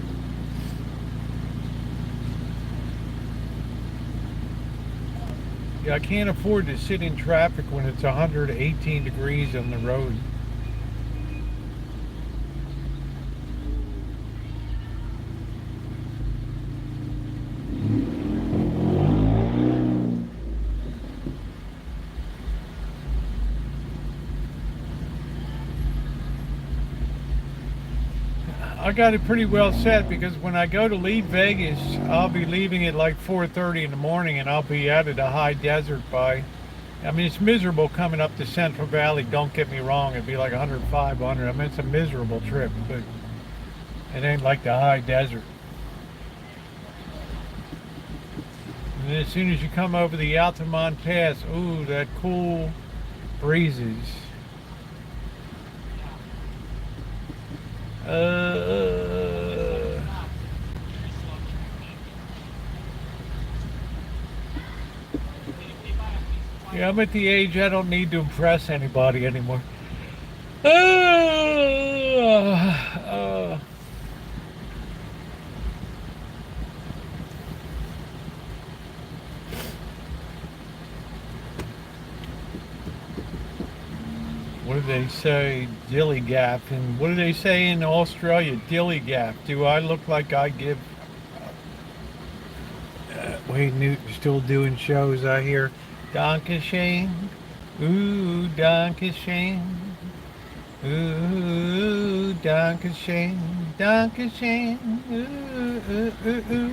Yeah, I can't afford to sit in traffic when it's 118 degrees on the road. I got it pretty well set because when I go to leave Vegas, I'll be leaving at like 4:30 in the morning and I'll be out of the high desert by, I mean, it's miserable coming up the Central Valley, don't get me wrong, it'd be like 105, 100, I mean, it's a miserable trip, but it ain't like the high desert. And then as soon as you come over the Altamont Pass, ooh, that cool breezes. Yeah, I'm at the age I don't need to impress anybody anymore. What do they say? Dilly gap. And what do they say in Australia? Dilly gap. Do I look like I give... Wayne Newton's still doing shows, I hear. Dankeschön. Ooh, Dankeschön. Ooh, Dankeschön. Dankeschön. Ooh, ooh, ooh, ooh.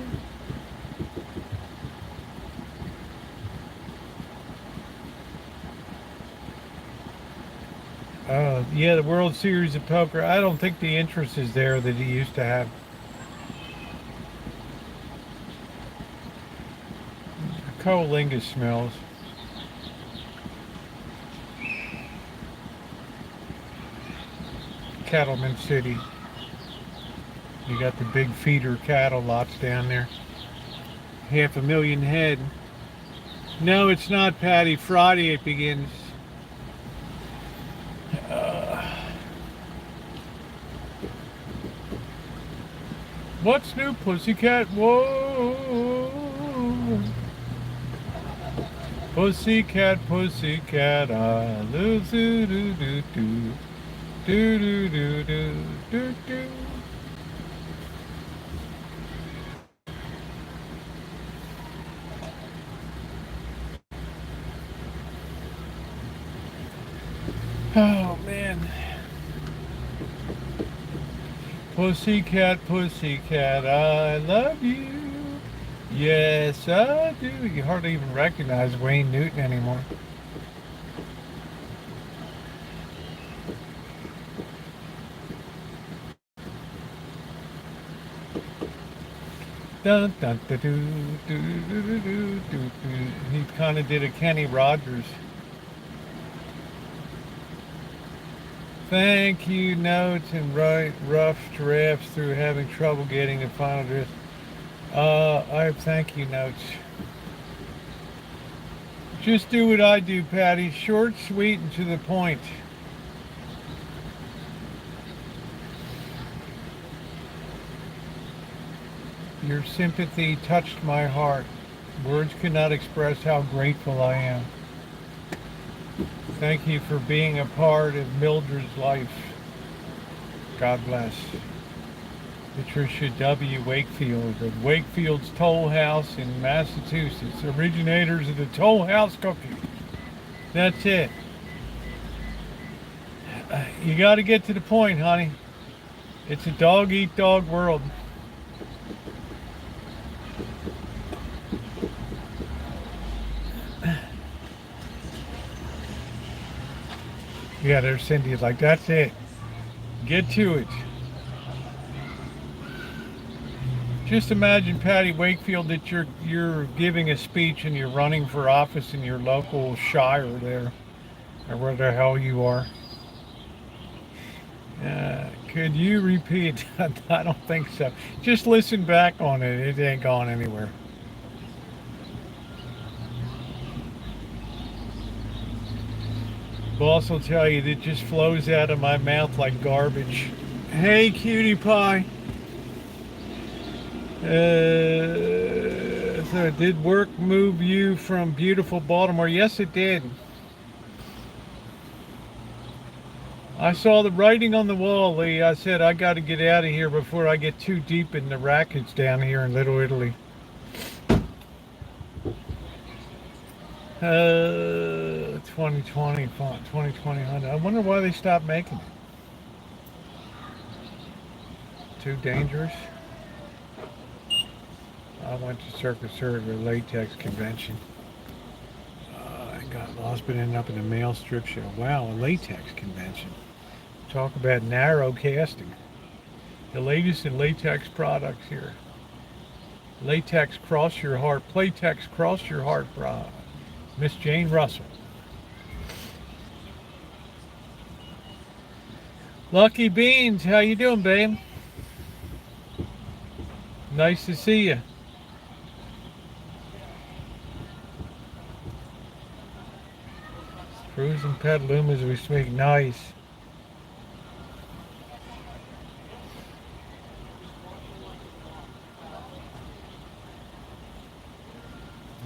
Yeah, the World Series of Poker. I don't think the interest is there that he used to have. Coalingus smells. Cattleman City. You got the big feeder cattle lots down there. 500,000 head. No, it's not, Patty. Friday it begins. What's new, pussycat? Whoa. Pussycat, pussycat, I love do do do do do do do do do do. Oh man. Pussycat, pussycat, I love you. Yes, I do. You hardly even recognize Wayne Newton anymore. Dun, dun, dun, doo, doo, doo, doo, doo, doo, doo. He kind of did a Kenny Rogers. Thank you, notes and rough drafts through having trouble getting the final draft. I have thank you notes. Just do what I do, Patty. Short, sweet, and to the point. Your sympathy touched my heart. Words cannot express how grateful I am. Thank you for being a part of Mildred's life. God bless. Patricia W. Wakefield of Wakefield's Toll House in Massachusetts. Originators of the Toll House cookie. That's it. You got to get to the point, honey. It's a dog-eat-dog world. Yeah, there's Cindy. Like, that's it. Get to it. Just imagine, Patty Wakefield, that you're giving a speech and you're running for office in your local shire there, or where the hell you are. Could you repeat? I don't think so. Just listen back on it. It ain't gone anywhere. Boss will tell you that it just flows out of my mouth like garbage. Hey, cutie pie. So did work move you from beautiful Baltimore? Yes, it did. I saw the writing on the wall, Lee. I said I got to get out of here before I get too deep in the rackets down here in Little Italy. 2020 font, 2020 Honda. I wonder why they stopped making it. Too dangerous. I went to Circus Circuit Latex Convention. I got lost, but ended up in a mail strip show. Wow, a latex convention. Talk about narrow casting. The latest in latex products here. Latex cross your heart. Playtex cross your heart bra. Miss Jane Russell. Lucky Beans, how you doing, babe? Nice to see you. Cruising Petaluma as we speak. Nice.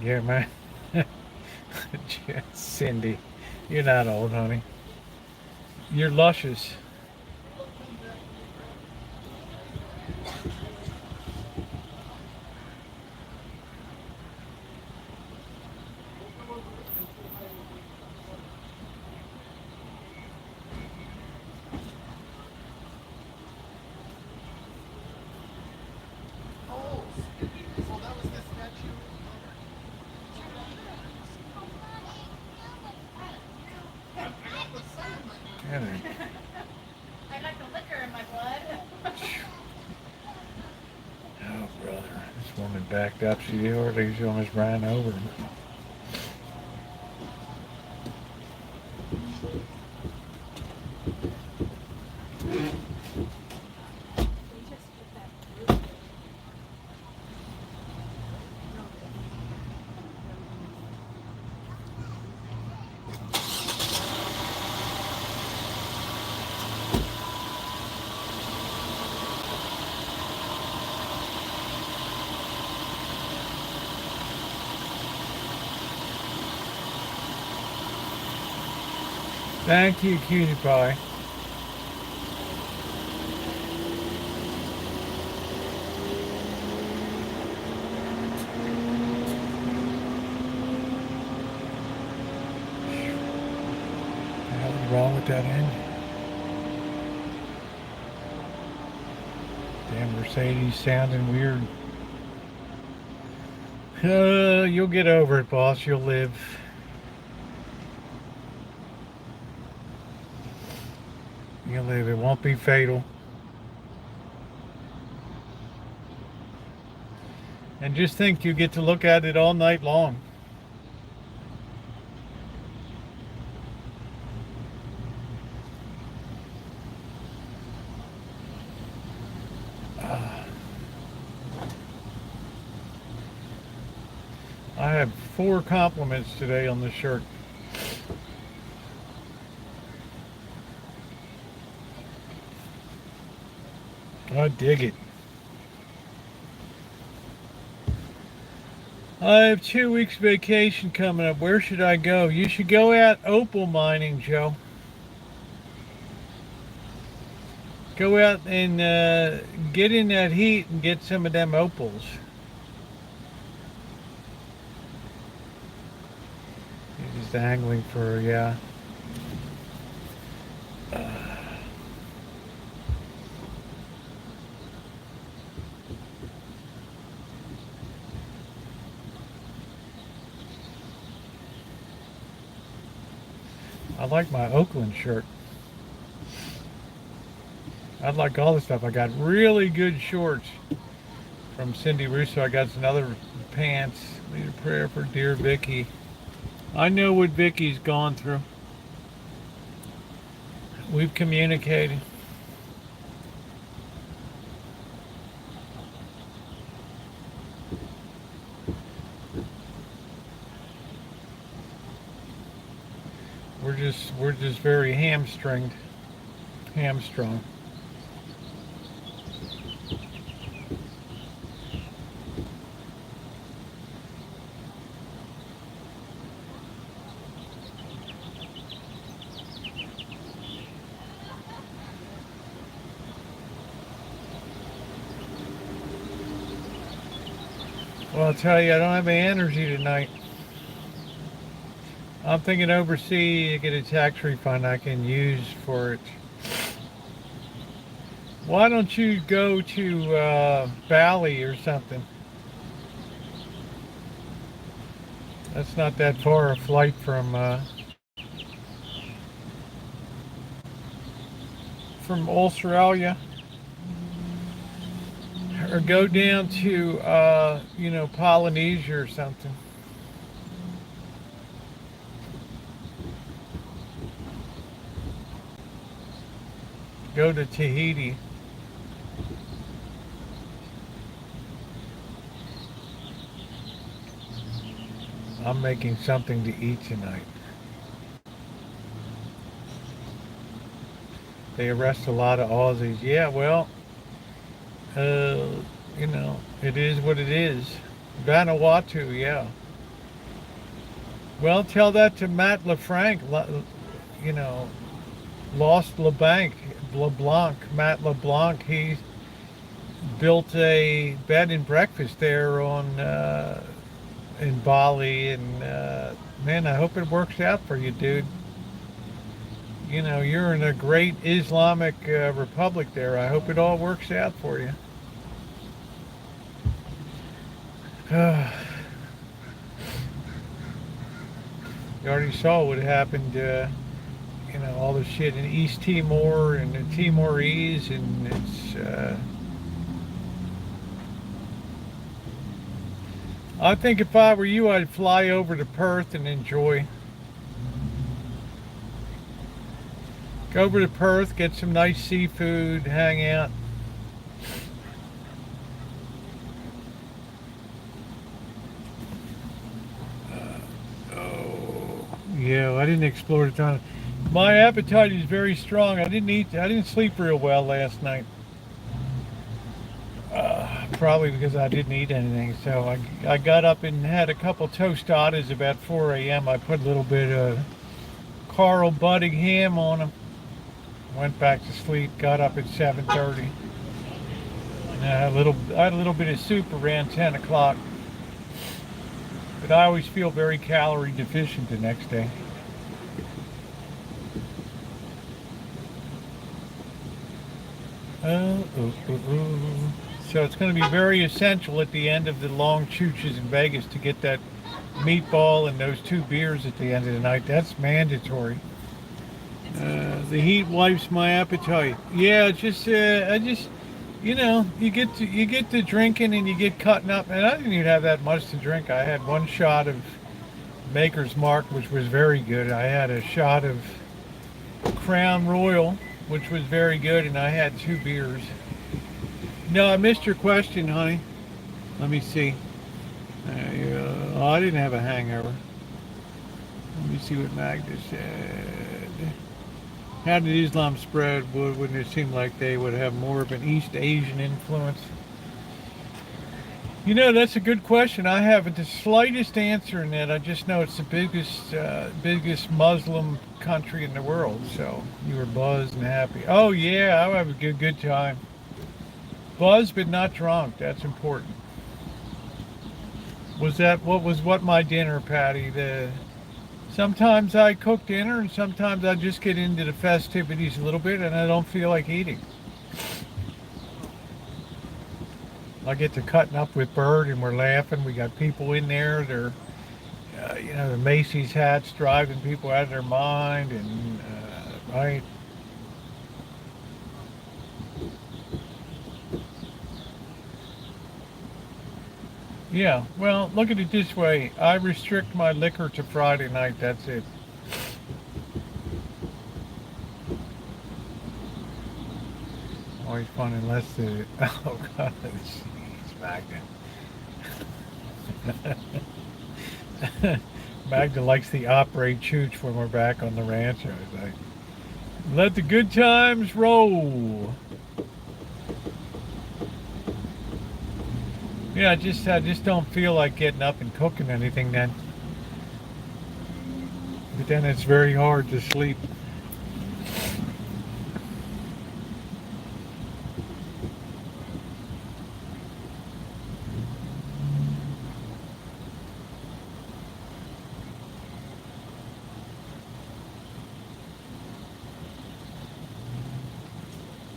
Yeah, man. Cindy, you're not old, honey. You're luscious. I like the liquor in my blood. Oh, brother. This woman backed up. She almost ran over him. Thank you, cutie pie. What the hell is wrong with that engine? Damn Mercedes sounding weird. You'll get over it, boss. You'll live. You'll live. It won't be fatal. And just think you get to look at it all night long. I have 4 compliments today on this shirt. I dig it. I have 2 weeks vacation coming up. Where should I go? You should go out opal mining, Joe. Go out and get in that heat and get some of them opals. You're just angling for, yeah. I like my Oakland shirt. I like all the stuff. I got really good shorts from Cindy Russo. I got some other pants. Lead a prayer for dear Vicky. I know what Vicky's gone through. We've communicated. We're just very hamstrung. Well, I'll tell you, I don't have any energy tonight. I'm thinking overseas to get a tax refund I can use for it. Why don't you go to Bali or something? That's not that far a flight from Australia. Or go down to Polynesia or something. Go to Tahiti. I'm making something to eat tonight. They arrest a lot of Aussies. Yeah, well, it is what it is. Vanuatu, yeah. Well, tell that to Matt LeFranc, Lost LeBlanc, Matt LeBlanc. He built a bed and breakfast there in Bali, and man, I hope it works out for you, dude. You're in a great Islamic republic there. I hope it all works out for you. You already saw what happened, all the shit in East Timor and the Timorese, and it's, I think if I were you, I'd fly over to Perth and enjoy. Go over to Perth, get some nice seafood, hang out. Yeah, I didn't explore the ton. My appetite is very strong. I didn't sleep real well last night. Probably because I didn't eat anything. So I got up and had a couple tostadas about 4 a.m. I put a little bit of Carl Buddingham on him. Went back to sleep. Got up at 7:30. And I had a little bit of soup around 10 o'clock. But I always feel very calorie deficient the next day. So it's going to be very essential at the end of the long chooches in Vegas to get that meatball and those 2 beers at the end of the night. That's mandatory. The heat wipes my appetite. Yeah, you get to drinking and you get cutting up. And I didn't even have that much to drink. I had 1 shot of Maker's Mark, which was very good. I had a shot of Crown Royal, which was very good, and I had 2 beers. No, I missed your question, honey. Let me see. I didn't have a hangover. Let me see what Magda said. How did Islam spread? Wouldn't it seem like they would have more of an East Asian influence? That's a good question. I haven't the slightest answer in that. I just know it's the biggest Muslim country in the world. So you were buzzed and happy. Oh yeah, I have a good time. Buzzed but not drunk. That's important. What my dinner, Patty? Sometimes I cook dinner, and sometimes I just get into the festivities a little bit, and I don't feel like eating. I get to cutting up with Bird, and we're laughing. We got people in there. They're, the Macy's hats driving people out of their mind, and right. Yeah, well, look at it this way. I restrict my liquor to Friday night. That's it. Always fun unless the... Oh, God. Jeez, Magda. Magda likes the operate chooch when we're back on the Rancho. It's like, let the good times roll. Yeah, I just don't feel like getting up and cooking anything then. But then it's very hard to sleep.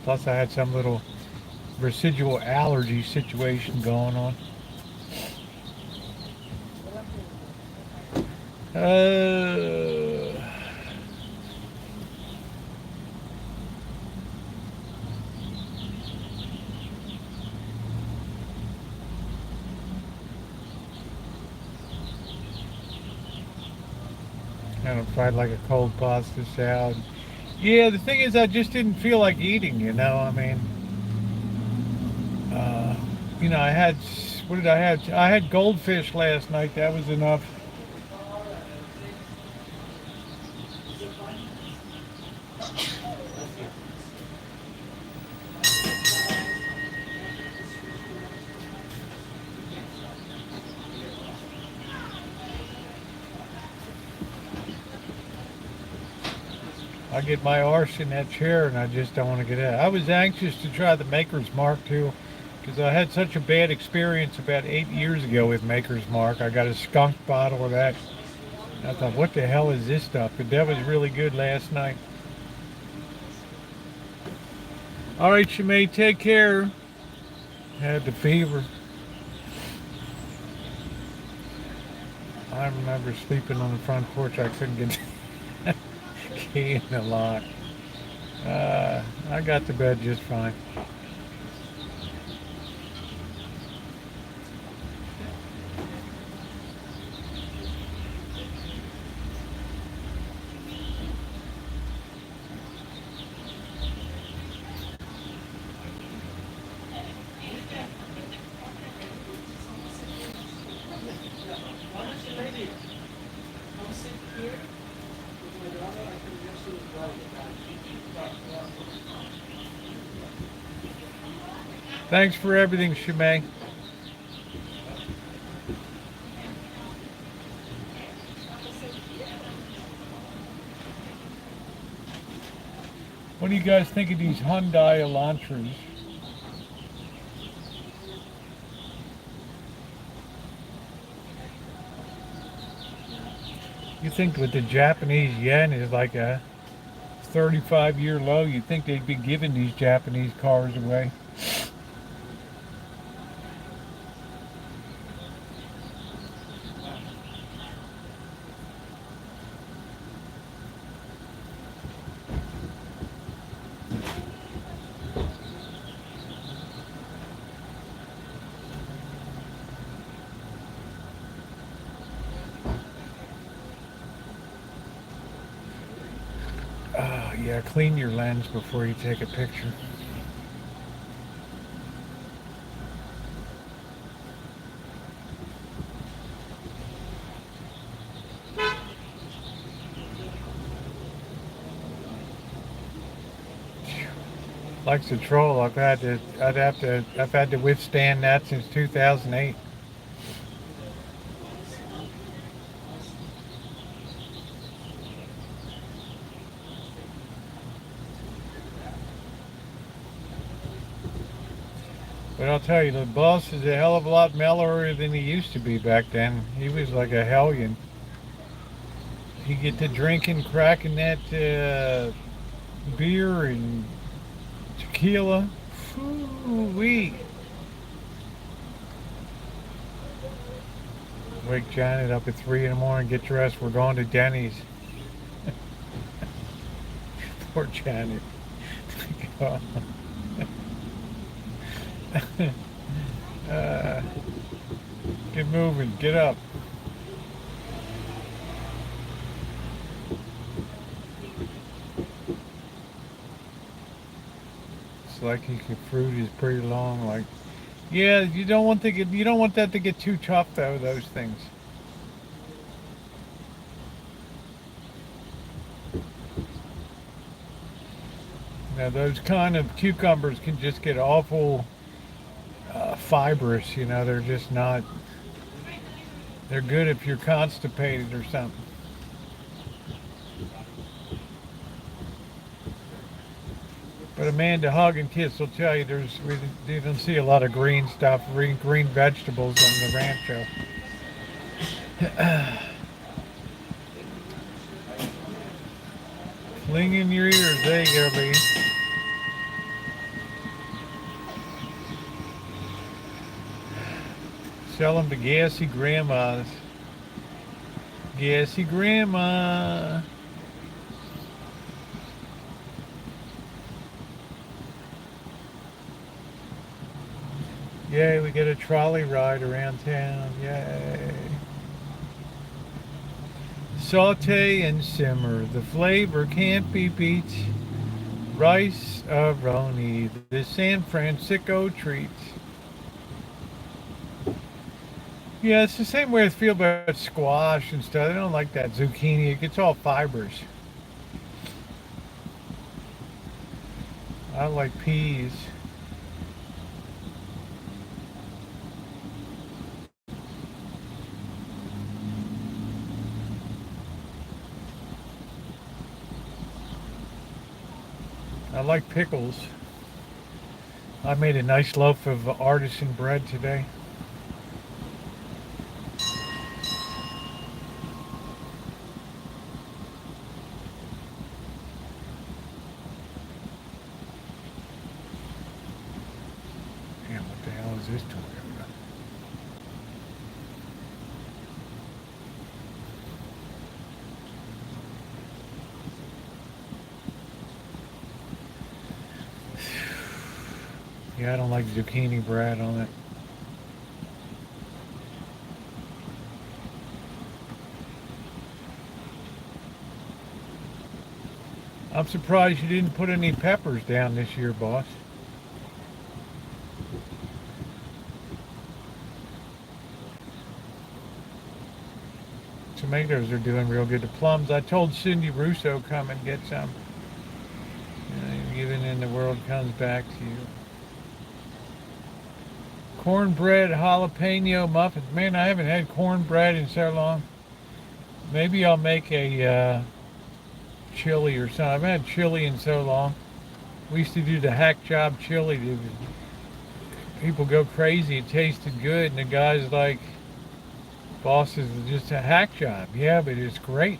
Plus I had some little residual allergy situation going on. Kind of fried like a cold pasta salad. Yeah, the thing is I just didn't feel like eating, I mean, I had, what did I have? I had goldfish last night. That was enough. I get my arse in that chair and I just don't want to get out. I was anxious to try the Maker's Mark too, because I had such a bad experience about 8 years ago with Maker's Mark. I got a skunk bottle of that. I thought, what the hell is this stuff? But that was really good last night. All right, Shemay, take care. Had the fever. I remember sleeping on the front porch. I couldn't get key in the lock. I got to bed just fine. Thanks for everything, Shemay. What do you guys think of these Hyundai Elantras? You think with the Japanese yen is like a 35-year low, you'd think they'd be giving these Japanese cars away. Oh, yeah, clean your lens before you take a picture. Likes to troll. I've had to withstand that since 2008. But I'll tell you, the boss is a hell of a lot mellower than he used to be back then. He was like a hellion. He get to drinking, cracking that beer and tequila. Wee. Wake Janet up at 3 in the morning, get dressed. We're going to Denny's. Poor Janet. Get moving, get up. It's like fruit is pretty long. Like, yeah, you don't want that to get too tough though. Those things. Now those kind of cucumbers can just get awful fibrous. They're just not. They're good if you're constipated or something. But Amanda Hug and Kiss will tell you we don't see a lot of green stuff, green vegetables on the Rancho. Fling in your ears. There you go, Lee. Sell them to gassy grandmas. Gassy grandma. Yay, we get a trolley ride around town. Yay. Saute and simmer. The flavor can't be beat. Rice-a-roni, the San Francisco treat. Yeah, it's the same way I feel about squash and stuff. I don't like that zucchini. It gets all fibers. I like peas. I like pickles. I made a nice loaf of artisan bread today. Damn, what the hell is this Toyota? Yeah, I don't like zucchini bread on it. I'm surprised you didn't put any peppers down this year, boss. Tomatoes are doing real good. The plums, I told Cindy Russo come and get some. Even in the world comes back to you. Cornbread jalapeno muffins. Man, I haven't had cornbread in so long. Maybe I'll make a chili or something. I haven't had chili in so long. We used to do the hack job chili. People go crazy. It tasted good, and the guy's like, "Boss, is just a hack job." Yeah, but it's great.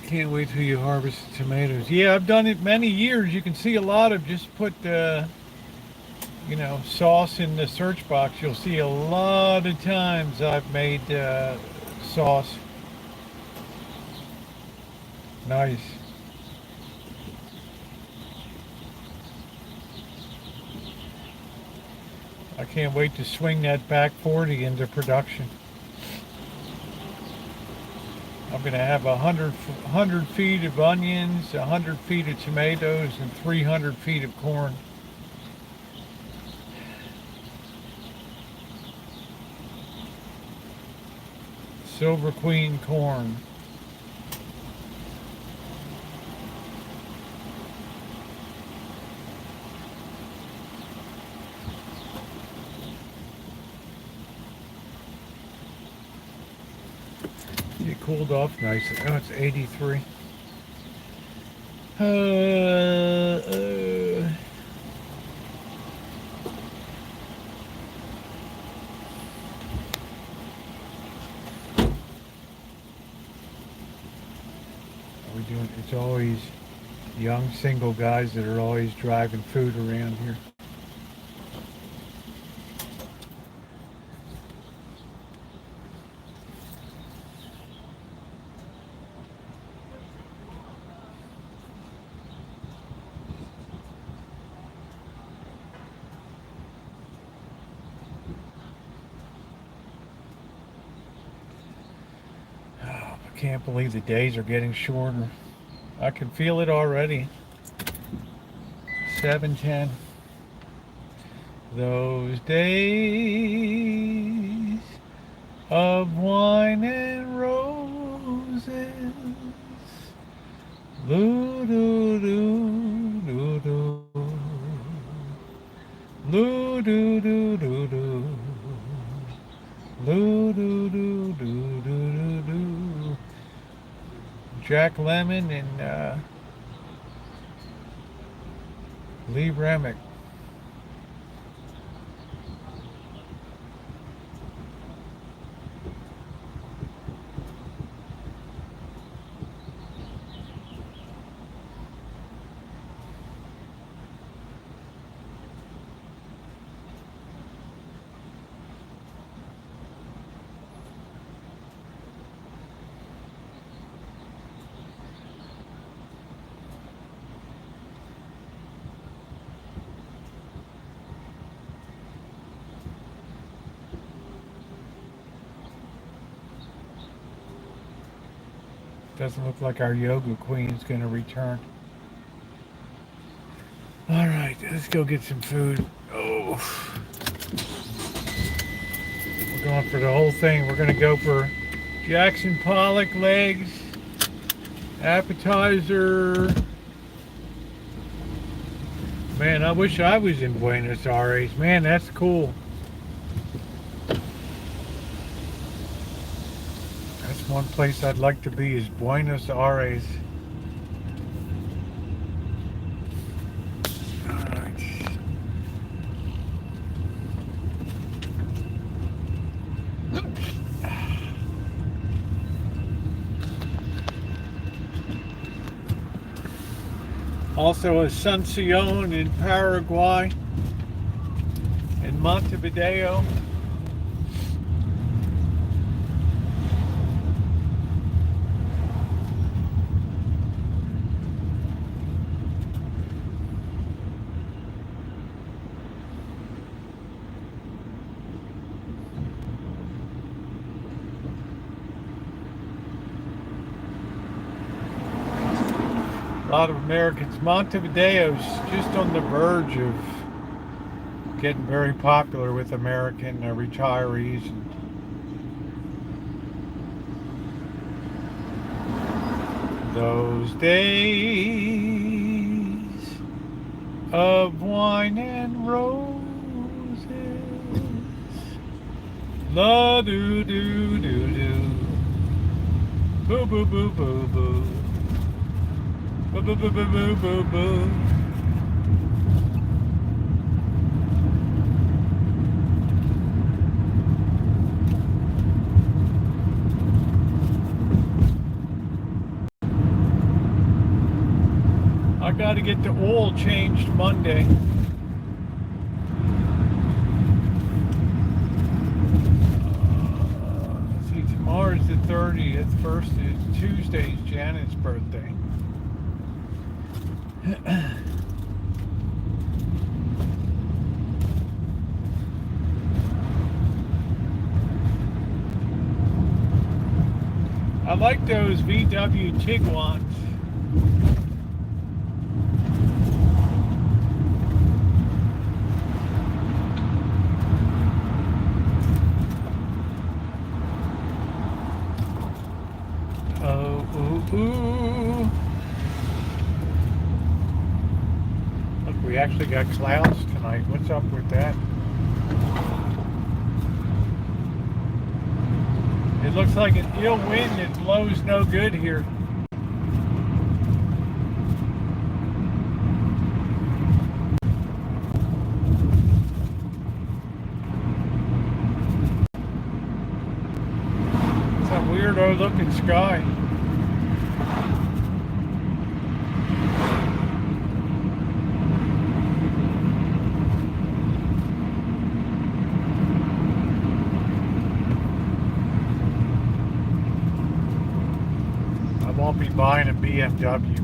Can't wait till you harvest the tomatoes. Yeah, I've done it many years. You can see a lot of just put sauce in the search box. You'll see a lot of times I've made sauce. Nice. I can't wait to swing that back 40 into production. I'm going to have 100 feet of onions, 100 feet of tomatoes, and 300 feet of corn. Silver Queen corn. It cooled off nice. Oh, it's 83. We doing? It's always young single guys that are always driving food around here. Can't believe the days are getting shorter. I can feel it already. 7:10. Those days of wine and roses. Loo doo doo doo doo. Loo doo doo doo doo. Loo doo doo doo doo doo. Jack Lemmon and Lee Remick. Doesn't look like our yoga queen's going to return. All right, let's go get some food. Oh, we're going for the whole thing. We're going to go for Jackson Pollock legs, appetizer. Man, I wish I was in Buenos Aires. Man, that's cool. One place I'd like to be is Buenos Aires. All right. Also Asuncion in Paraguay and Montevideo. A lot of Americans. Montevideo's just on the verge of getting very popular with American retirees. And those days of wine and roses. La do do do do. Boo boo boo boo boo. Boo boo boo boo boo boo boo. I got to get the oil changed Monday. See, tomorrow's the 30th. First is Tuesday's Janet's birthday. I like those VW Tiguans. Oh, ooh, ooh. Look, we actually got clouds tonight. What's up with that? It looks like an ill wind that blows no good here. It's a weirdo looking sky. I won't be buying a BMW.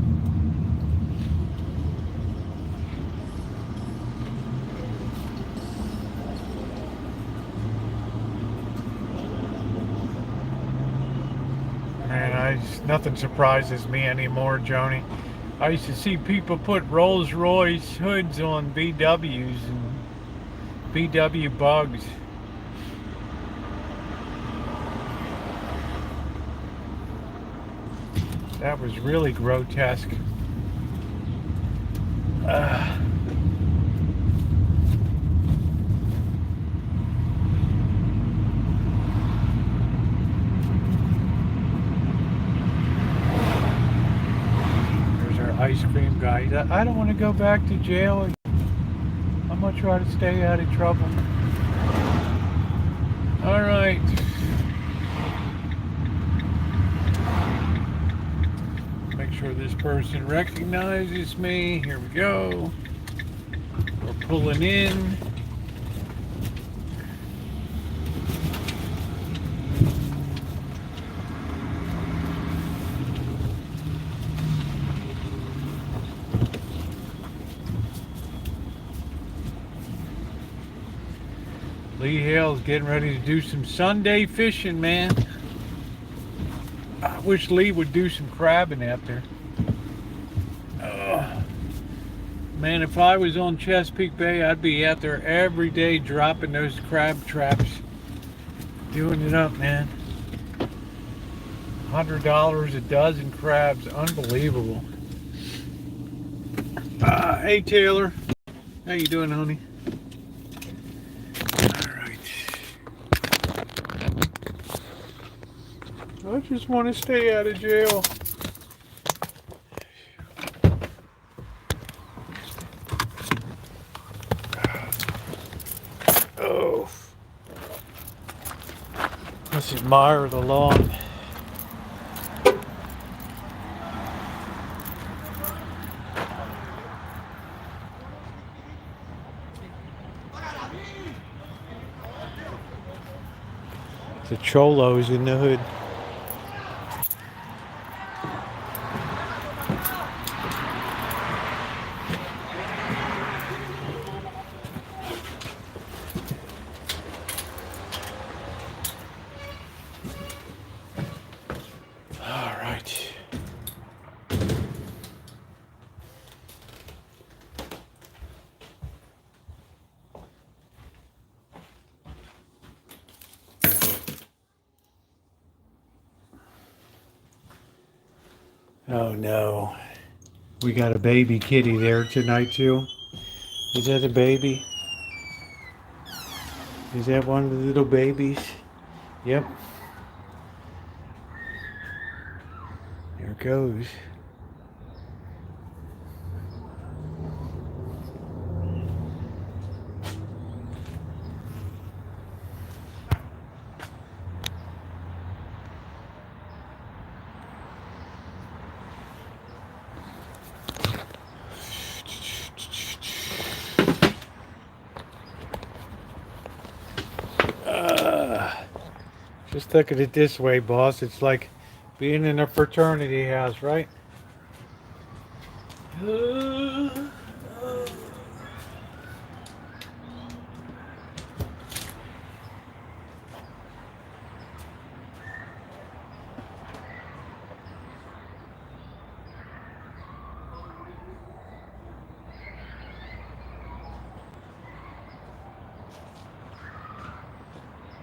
Man, nothing surprises me anymore, Joni. I used to see people put Rolls Royce hoods on VWs and VW bugs. That was really grotesque. There's our ice cream guy. I don't want to go back to jail. I'm going to try to stay out of trouble. All right. Make sure this person recognizes me. Here we go. We're pulling in. Lee Hale's getting ready to do some Sunday fishing, man. I wish Lee would do some crabbing out there. Man, if I was on Chesapeake Bay, I'd be out there every day dropping those crab traps. Doing it up, man. $100 a dozen crabs. Unbelievable. Hey, Taylor. How you doing, honey? I just want to stay out of jail. Oh. Let's admire the lawn. The cholos in the hood. Oh no. We got a baby kitty there tonight too. Is that a baby? Is that one of the little babies? Yep. There it goes. Just look at it this way, boss. It's like being in a fraternity house, right?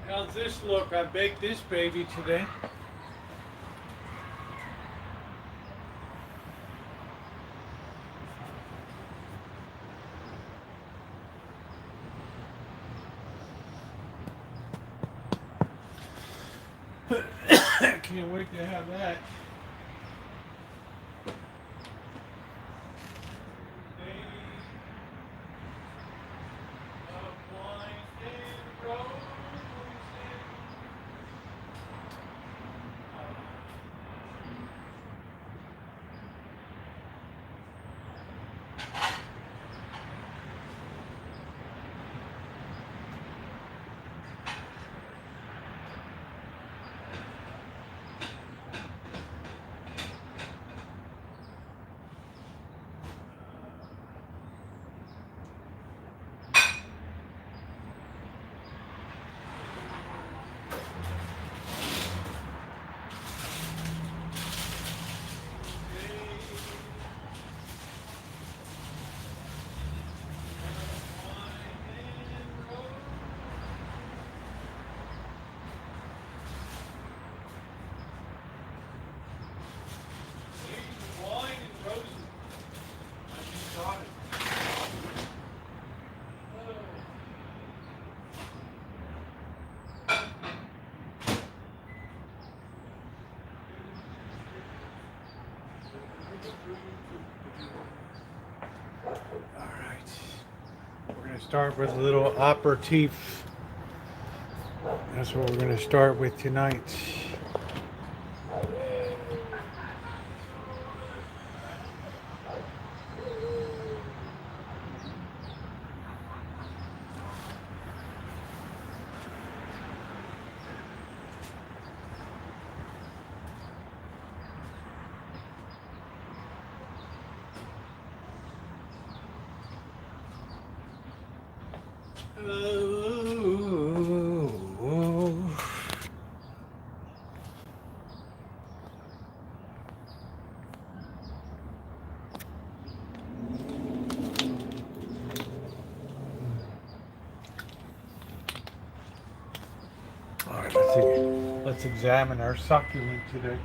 How's this look? I baked this baby today. Can't wait to have that. We're going to start with a little aperitif. That's what we're going to start with tonight. All right, let's examine our succulent today.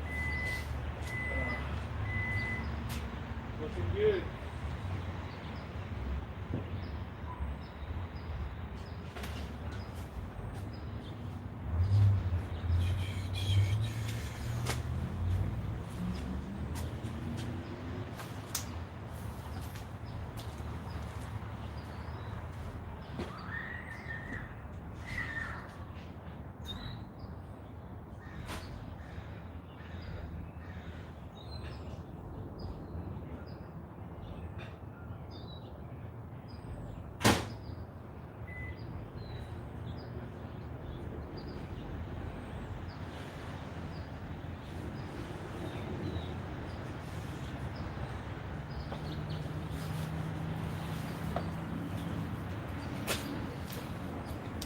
Looking good.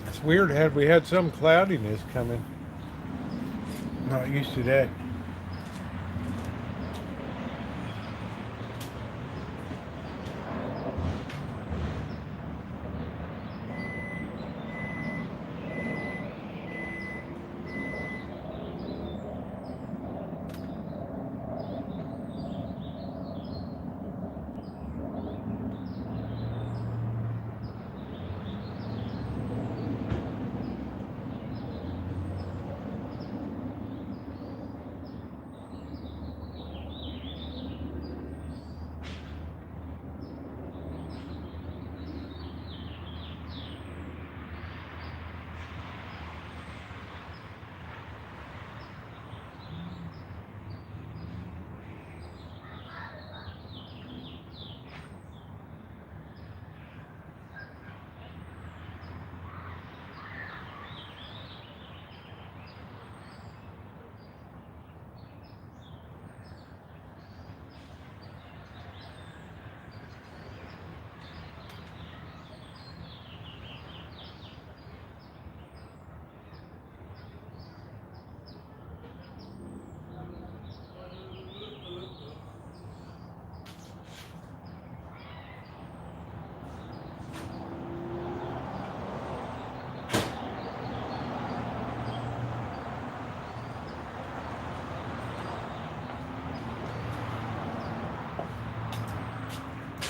It's weird. We had some cloudiness coming. Not used to that.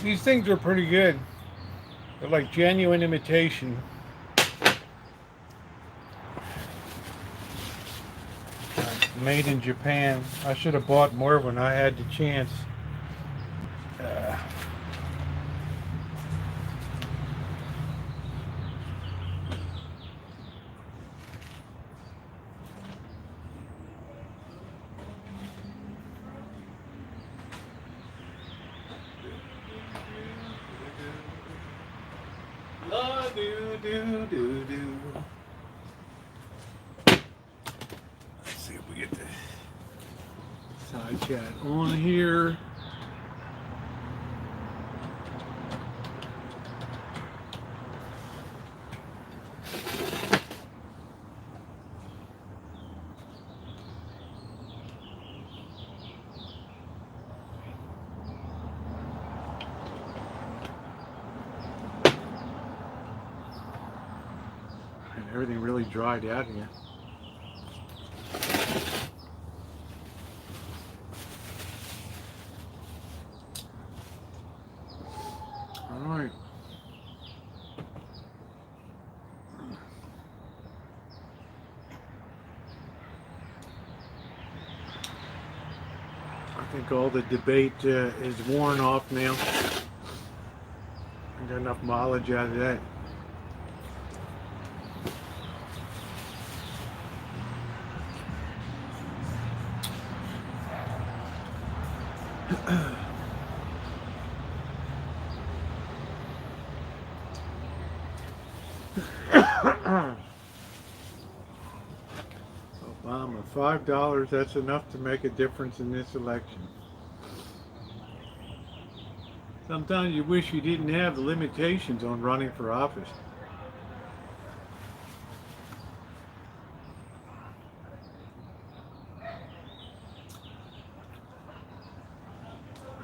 These things are pretty good. They're like genuine imitation. Made in Japan. I should have bought more when I had the chance. Uh, La do do do do. Let's see if we get the side chat on here. And everything really dried out here. All right. I think all the debate is worn off now. I got enough mileage out of that. Obama, $5, that's enough to make a difference in this election. Sometimes you wish you didn't have the limitations on running for office.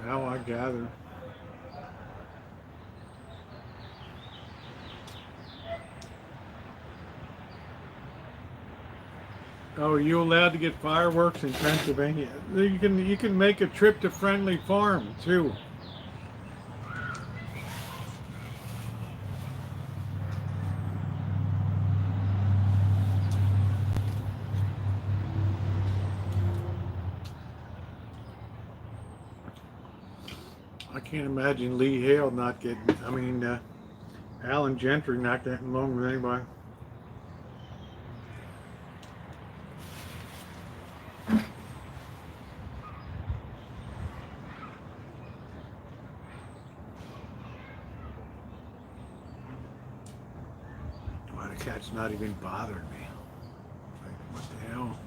Now I gather. Oh, are you allowed to get fireworks in Pennsylvania? You can make a trip to Friendly Farm too. I can't imagine Lee Hale not getting. I mean, Alan Gentry not getting along with anybody. Why the cat's not even bothering me? Like, what the hell?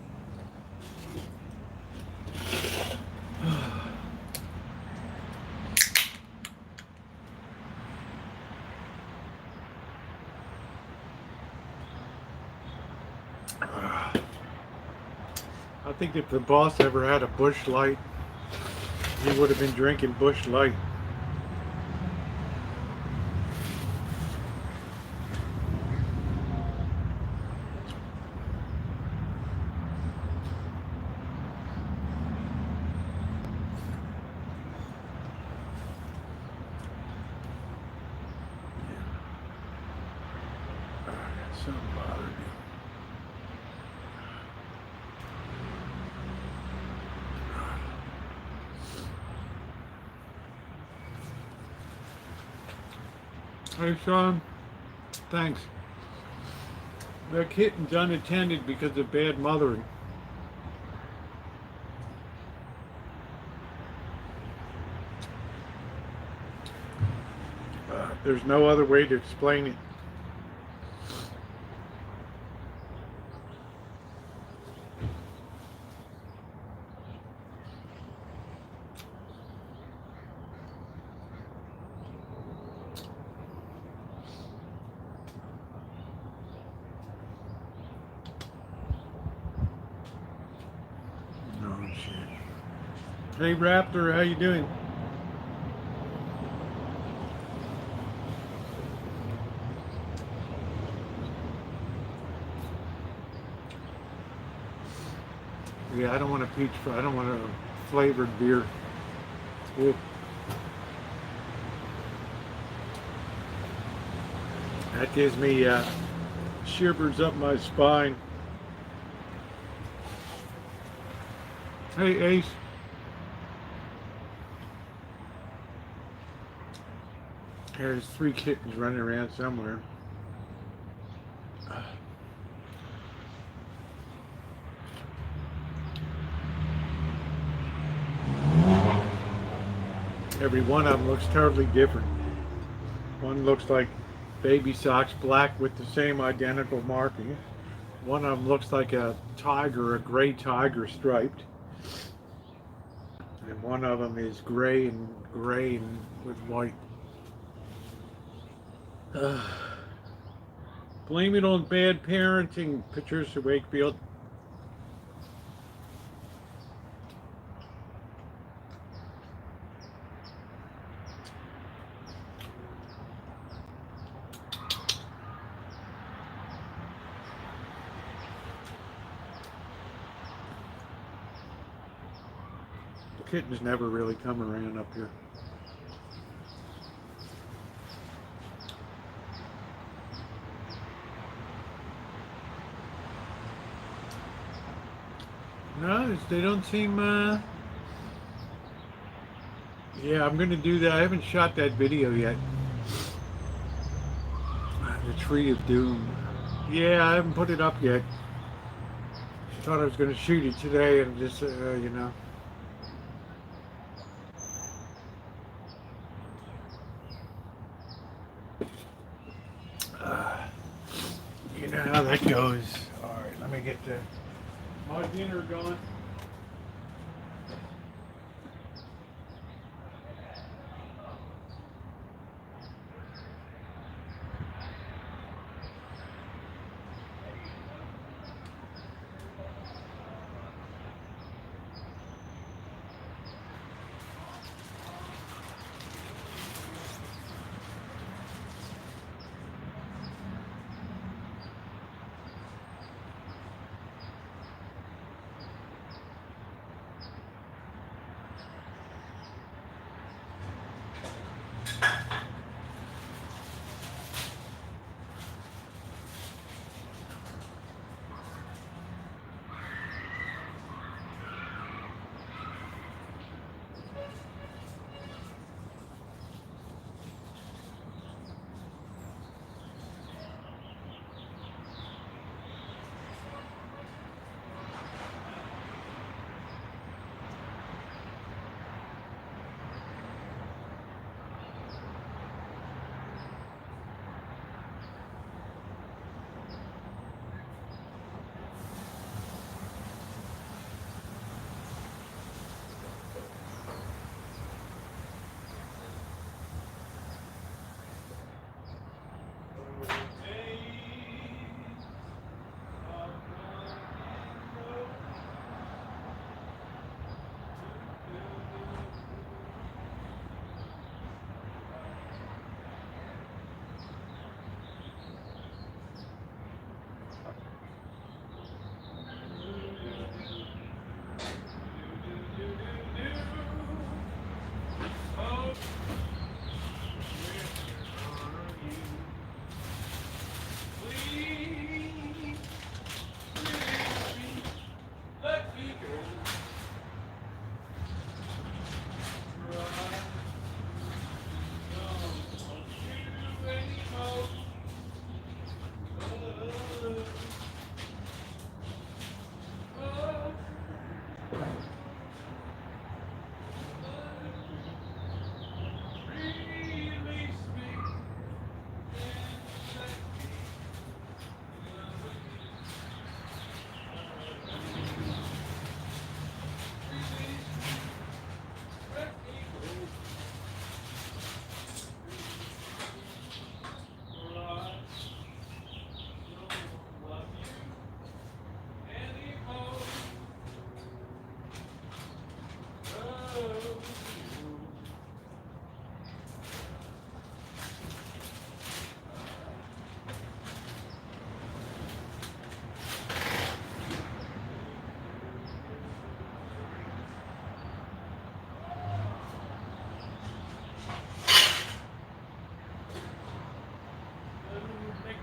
I think if the boss ever had a Busch Light, he would have been drinking Busch Light. Something bothered me. Hey Sean, thanks. That kitten's unattended because of bad mothering. There's no other way to explain it. Hey Raptor, how you doing? Yeah, I don't want a I don't want a flavored beer. Ooh. That gives me shivers up my spine. Hey, Ace. There's 3 kittens running around somewhere. Every one of them looks totally different. One looks like baby socks, black with the same identical markings. One of them looks like a tiger, a gray tiger striped. And one of them is gray and with white. Blame it on bad parenting, Patricia Wakefield. The kittens never really come around up here. No, they don't seem, yeah, I'm gonna do that. I haven't shot that video yet. The Tree of Doom. Yeah, I haven't put it up yet. I thought I was gonna shoot it today and just, you know. You know how that goes. Alright, let me get my dinner going.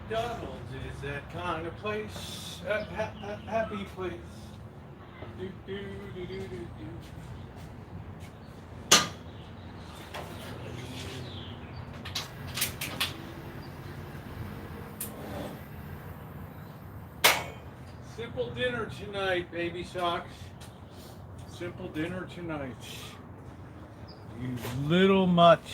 McDonald's is that kind of place, a happy place. Do, do, do, do, do, do. Simple dinner tonight, baby socks. Simple dinner tonight. You little much.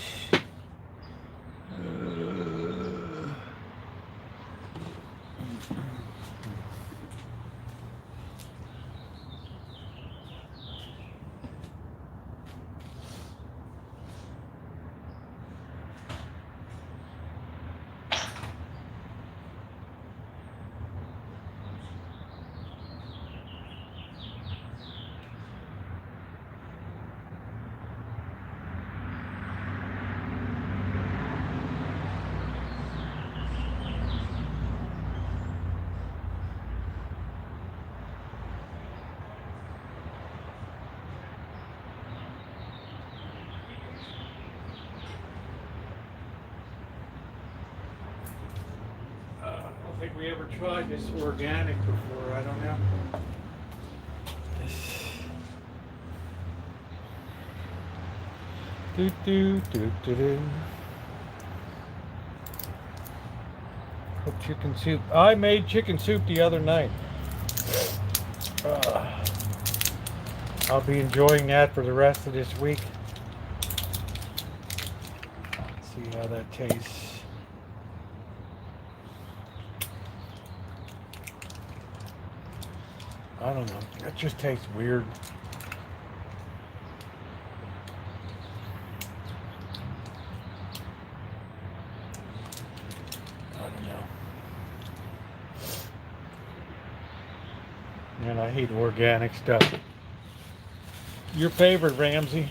I don't think we ever tried this organic before. I don't know. Do do do do do. Cooked chicken soup. I made chicken soup the other night. I'll be enjoying that for the rest of this week. Let's see how that tastes. I don't know. It just tastes weird. I don't know. Man, I hate organic stuff. Your favorite, Ramsey?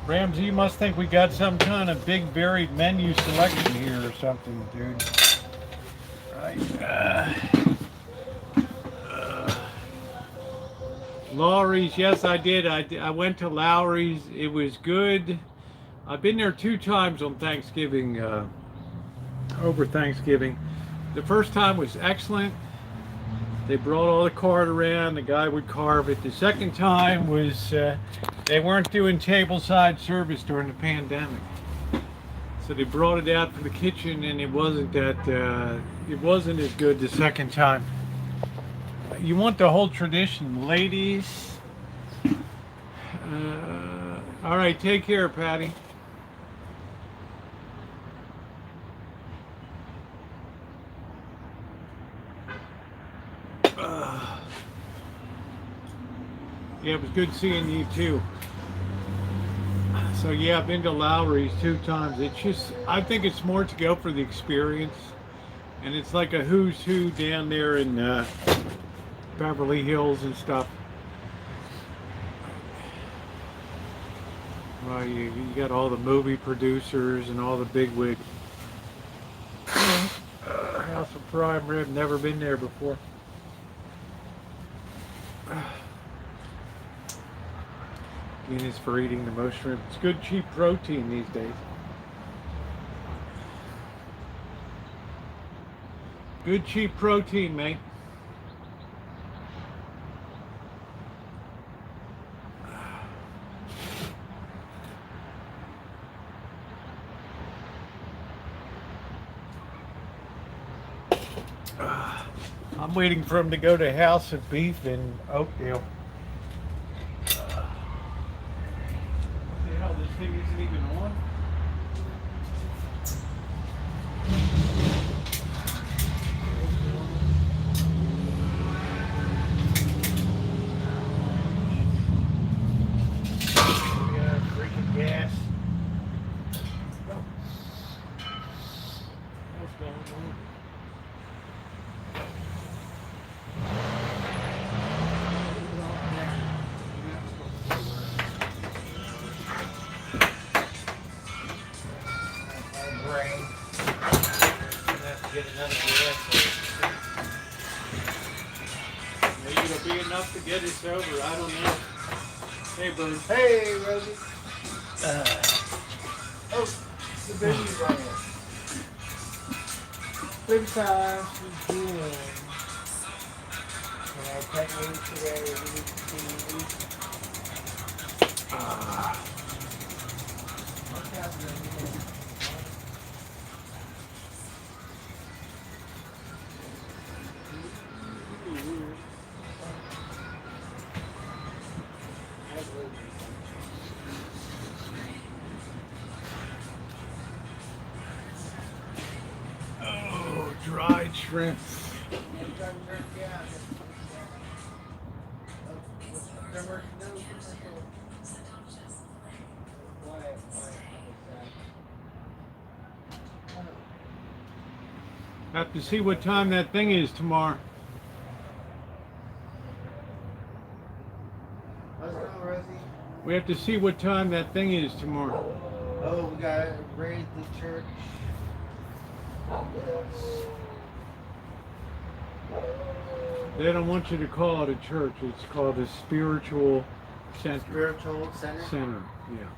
Ramsey, you must think we got some kind of big varied menu selection here or something, dude. Right. Lowry's, yes, I did. I went to Lowry's. It was good. I've been there 2 times on Thanksgiving, over Thanksgiving. The first time was excellent. They brought all the cart around. The guy would carve it. The second time was they weren't doing tableside service during the pandemic, so they brought it out for the kitchen, and it wasn't that it wasn't as good the second time. You want the whole tradition, ladies. All right, take care, Patty. Yeah, it was good seeing you too. So yeah, I've been to Lowry's 2 times. It's just, I think it's more to go for the experience. And it's like a who's who down there in Beverly Hills and stuff. Well, you got all the movie producers and all the bigwigs. House of Prime Rib, never been there before. Venus for eating the most shrimp. It's good cheap protein these days. Good cheap protein, mate. I'm waiting for him to go to House of Beef in Oakdale. This thing isn't even on. Brain. Have to get another gas. Maybe it'll be enough to get us over. I don't know. Hey, Bird. Hey, Rosie. Oh, the baby's on it. Baby time. She's doing. Can I pet you today? We need to see you. What's happening here? Oh, dried shrimp. Have to see what time that thing is tomorrow. How's it going, Rosie? We have to see what time that thing is tomorrow. Oh, we got to raise the church. Yes. They don't want you to call it a church. It's called a spiritual center. Spiritual center? Yeah.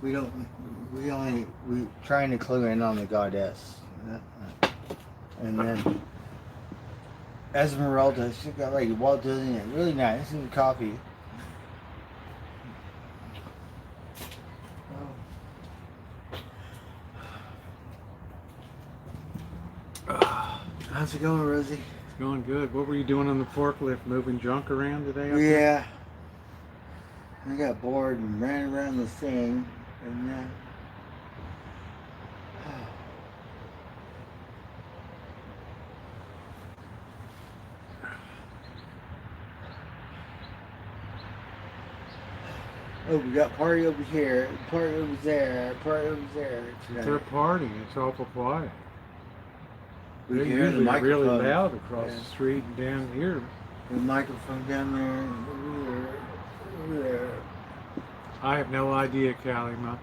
We trying to clue in on the goddess. And then Esmeralda, she got like Walt Disney, really nice, and coffee. How's it going, Rosie? It's going good. What were you doing on the forklift? Moving junk around today? Up there? Yeah. I got bored and ran around the thing, and then. Oh, we got party over here, party over there, party over there. They're partying. It's awful quiet. We They're can hear the usually really microphone. loud across Yeah. the street and down here. The microphone down there, over there. I have no idea, Callie, Ma.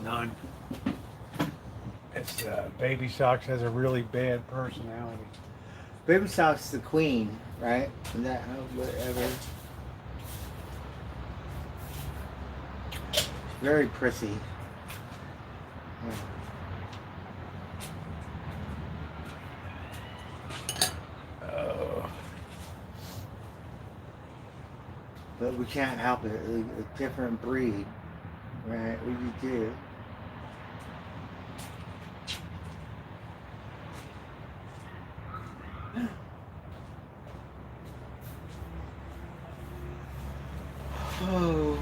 None. It's Baby Socks has a really bad personality. Baby Sock's the queen, right? And that, whatever. Very prissy. Oh. But we can't help it. A different breed, right? We do. Oh.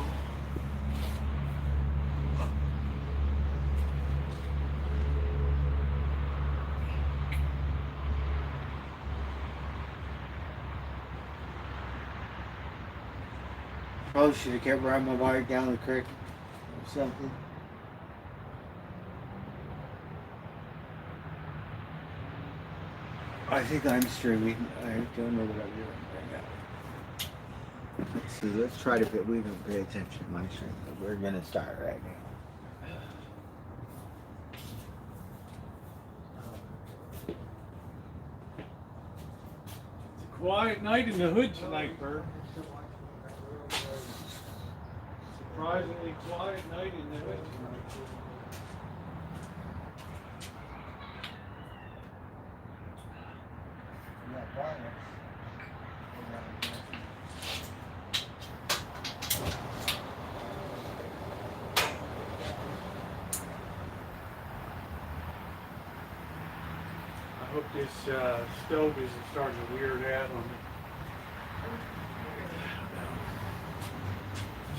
Probably should have kept riding my bike down the creek or something. I think I'm streaming. I don't know what I'm doing right now. Let's see, let's try to we can pay attention to my stream. We're gonna start right now. It's a quiet night in the hood tonight, Bert. Surprisingly quiet night in the hood tonight. I hope this stove isn't starting to weird out on me.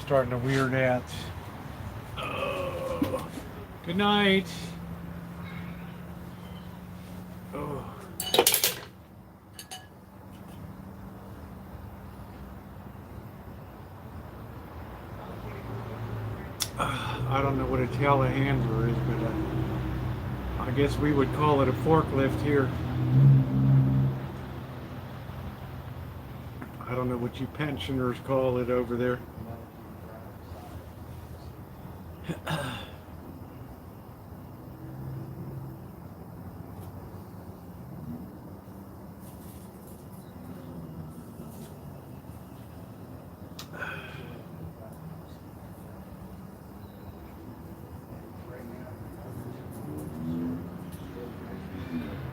Starting to weird out. Oh. Good night. Oh. I don't know what a telehandler is, but guess we would call it a forklift here. I don't know what you pensioners call it over there.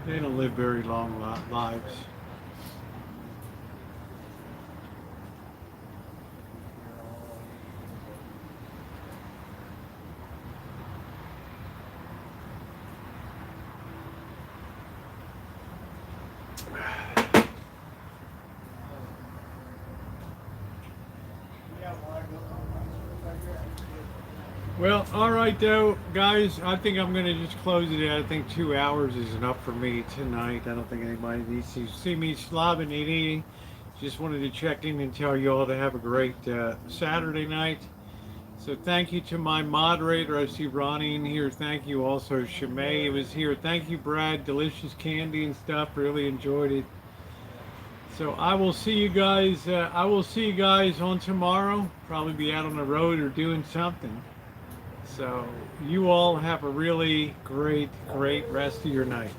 They don't live very long lives. Well, all right though, guys. I think I'm gonna just close it. I think 2 hours is enough for me tonight. I don't think anybody needs to see me slobbing and eating. Just wanted to check in and tell you all to have a great Saturday night. So thank you to my moderator. I see Ronnie in here. Thank you also. Shimei was here. Thank you, Brad. Delicious candy and stuff. Really enjoyed it. So I will see you guys. I will see you guys on tomorrow. Probably be out on the road or doing something. So you all have a really great rest of your night.